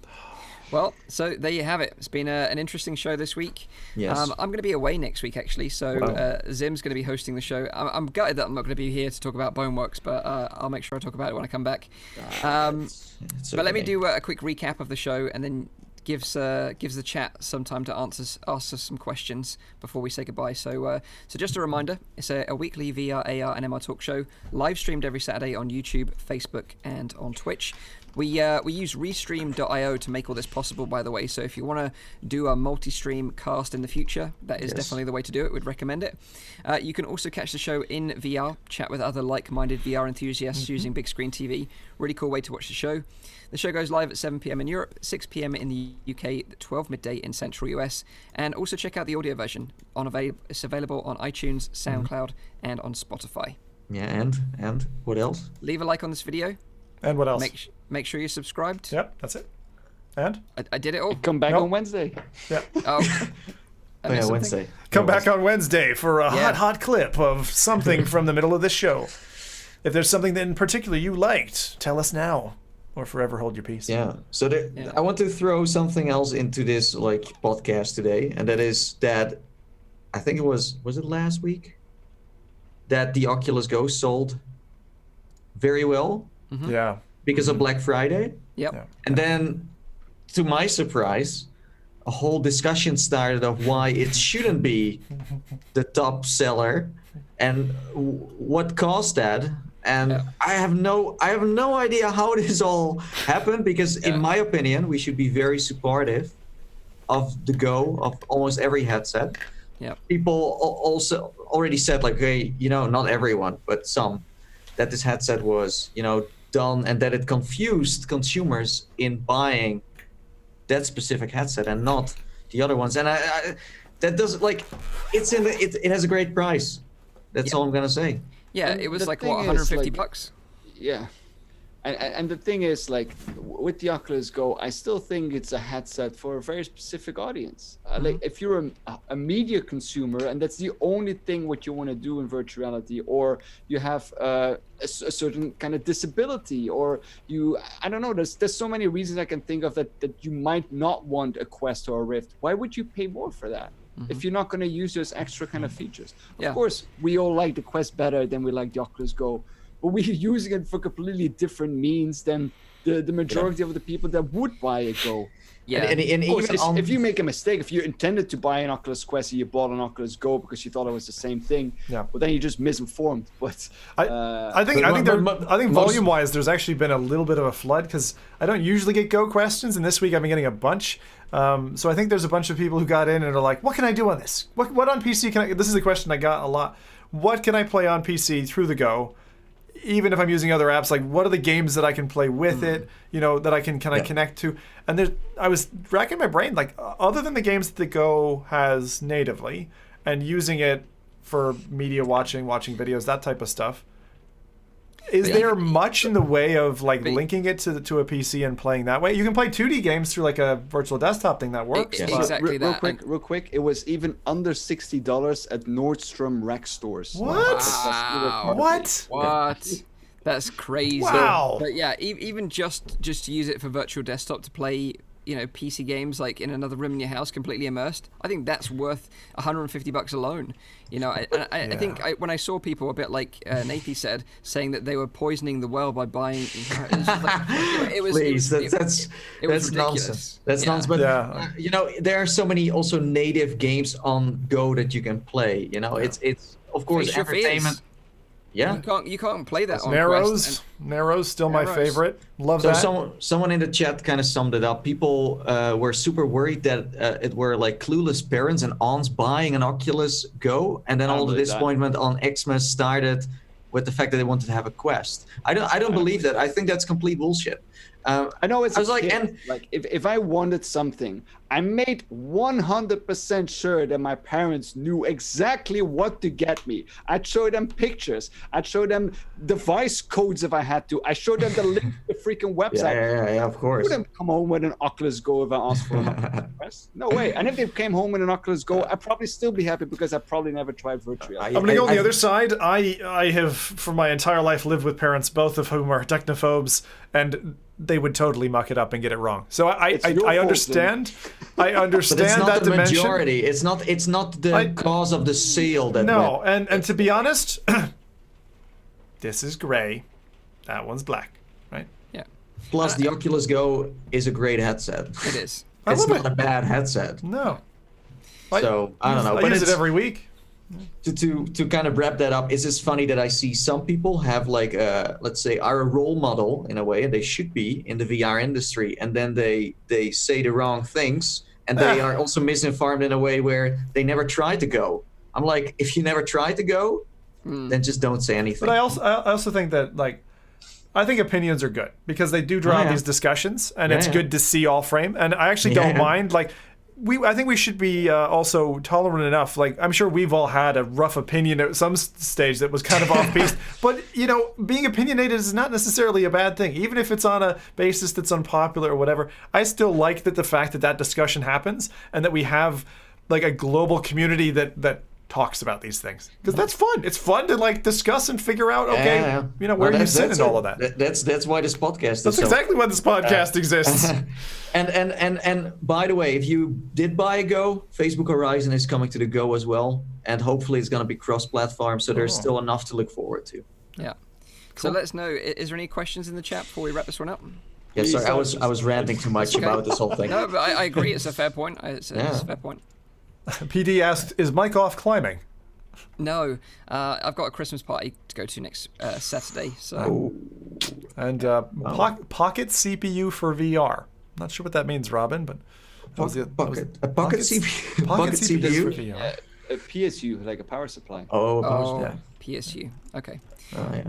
Well, so there you have it. It's been an interesting show this week. Yes. I'm going to be away next week, actually, so Zim's going to be hosting the show. I'm gutted that I'm not going to be here to talk about Boneworks, but I'll make sure I talk about it when I come back. It's But let me okay. do a quick recap of the show, and then gives the chat some time to ask us some questions before we say goodbye. So just a reminder, it's a weekly VR, AR, and MR talk show, live streamed every Saturday on YouTube, Facebook, and on Twitch. We use Restream.io to make all this possible, by the way. So if you want to do a multi-stream cast in the future, that is definitely the way to do it. We'd recommend it. You can also catch the show in VR, chat with other like-minded VR enthusiasts using big screen TV. Really cool way to watch the show. The show goes live at 7 p.m. in Europe, 6 p.m. in the UK, 12 midday in Central US. And also check out the audio version. It's available on iTunes, SoundCloud, and on Spotify. Yeah, and what else? Leave a like on this video. And what else? Make sure you're subscribed. Yep, that's it. And? I did it all. Come back on Wednesday. Yeah. Oh, I missed something. Wednesday. Come back on Wednesday for a hot clip of something from the middle of this show. If there's something that in particular you liked, tell us now, or forever hold your peace. Yeah. So I want to throw something else into this podcast today, and that is that I think it was it last week that the Oculus Go sold very well Yeah. because of Black Friday. Yep. Yeah. And then, to my surprise, a whole discussion started of why it shouldn't be the top seller and what caused that. And I have no idea how this all happened, because in my opinion, we should be very supportive of the Go, of almost every headset. Yeah. People also already said, like, hey, not everyone, but some, that this headset was, done, and that it confused consumers in buying that specific headset and not the other ones. And I that doesn't, it has a great price. That's all I'm gonna say. Yeah, And it was the like thing what, is, $150? Yeah. And the thing is, like, with the Oculus Go, I still think it's a headset for a very specific audience. Like, if you're a media consumer and that's the only thing what you want to do in virtual reality, or you have a certain kind of disability, or I don't know, there's so many reasons I can think of that you might not want a Quest or a Rift. Why would you pay more for that? If you're not going to use those extra kind of features? Of course, we all like the Quest better than we like the Oculus Go. But we're using it for completely different means than the majority of the people that would buy a Go. Yeah. And even if you make a mistake, if you intended to buy an Oculus Quest and you bought an Oculus Go because you thought it was the same thing, well, then you're just misinformed. But I think volume-wise, there's actually been a little bit of a flood, because I don't usually get Go questions, and this week I've been getting a bunch. So I think there's a bunch of people who got in and are like, "What can I do on this? What on PC can I?" This is the question I got a lot. What can I play on PC through the Go? Even if I'm using other apps, like, what are the games that I can play with it, that I can connect to? And I was racking my brain, like, other than the games that the Go has natively, and using it for media watching videos, that type of stuff, is there much in the way of linking it to a PC and playing that way? You can play 2D games through like a virtual desktop thing that works. Exactly that. Real quick, it was even under $60 at Nordstrom rack stores. What? Wow. What? That's crazy. Wow. But yeah, even just to use it for virtual desktop to play, PC games like in another room in your house, completely immersed, I think that's worth $150 alone. I think when I saw people, a bit like Nathan said, saying that they were poisoning the well by buying, it was that's ridiculous. nonsense. That's nonsense. But there are so many also native games on Go that you can play. It's of course Face your entertainment. fears. Yeah. You can't play that on Narrows. Quest. Narrows, still my Narrows. favorite. Love So that. someone in the chat kind of summed it up. People were super worried that it were like clueless parents and aunts buying an Oculus Go, and then all the disappointment on Xmas started with the fact that they wanted to have a Quest. I don't believe that. I think that's complete bullshit. I know it's. I was like, if I wanted something, I made 100% sure that my parents knew exactly what to get me. I'd show them pictures. I'd show them device codes if I had to. I showed them the link to the freaking website. Yeah, of course. I wouldn't come home with an Oculus Go if I asked for an Oculus Quest. No way. And if they came home with an Oculus Go, I'd probably still be happy because I probably never tried virtual reality. I'm going to go on the other side. I have, for my entire life, lived with parents, both of whom are technophobes, and they would totally muck it up and get it wrong. So I It's your fault, understand. I But understand it's not that the dimension. majority. It's not the cause of the sale that No, went. and to be honest, this is gray, that one's black, right? Yeah, Plus, the Oculus Go is a great headset. it is. I It's love not it. a bad headset. No. So I don't know. I But use it it's, every week. to kind of wrap that up, it's just funny that I see some people have like let's say are a role model in a way, and they should be in the VR industry, and then they say the wrong things, and they are also misinformed in a way where they never tried to go. I'm like, if you never tried to go, then just don't say anything. But I also think that like I think opinions are good because they do draw Yeah. these discussions, and Yeah, it's yeah. good to see all frame. And I actually don't Yeah. mind like. I think we should be also tolerant enough. Like, I'm sure we've all had a rough opinion at some stage that was kind of off piece. But, you know, being opinionated is not necessarily a bad thing. Even if it's on a basis that's unpopular or whatever, I still like that the fact that that discussion happens and that we have, like, a global community that talks about these things. Because that's fun. It's fun to, like, discuss and figure out, okay, you know, where you sit and all of that. That's why this podcast is That's so exactly why this podcast exists. And by the way, if you did buy a Go, Facebook Horizon is coming to the Go as well, and hopefully it's going to be cross-platform, so there's still enough to look forward to. Yeah. So let us know. Is there any questions in the chat before we wrap this one up? Yeah, sorry, I was ranting too much about this whole thing. No, but I agree. It's a fair point. It's a fair point. PD asked, is Mike off climbing? No, I've got a Christmas party to go to next Saturday. So And pocket CPU for VR. Not sure what that means, Robin, but that was it. A pocket CPU. Pocket CPU? CPU for VR. A PSU, like a power supply. Oh, oh, yeah. PSU. Okay. yeah.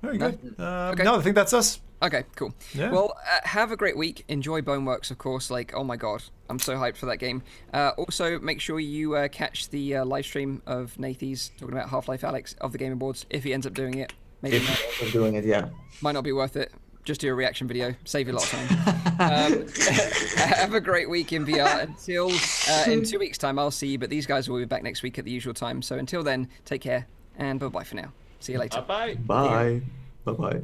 Very good. Okay. No, I think that's us. Okay, cool. Yeah. Well, have a great week. Enjoy Boneworks, of course. Like, oh my god, I'm so hyped for that game. Also, make sure you catch the live stream of Nathy's talking about Half-Life Alyx of the Game Awards, if he ends up doing it. Maybe not. If we're doing it, yeah. Might not be worth it. Just do a reaction video. Save you a lot of time. Have a great week in VR. Until in 2 weeks' time, I'll see you. But these guys will be back next week at the usual time. So until then, take care and bye-bye for now. See you later. Bye-bye. Bye. Bye-bye.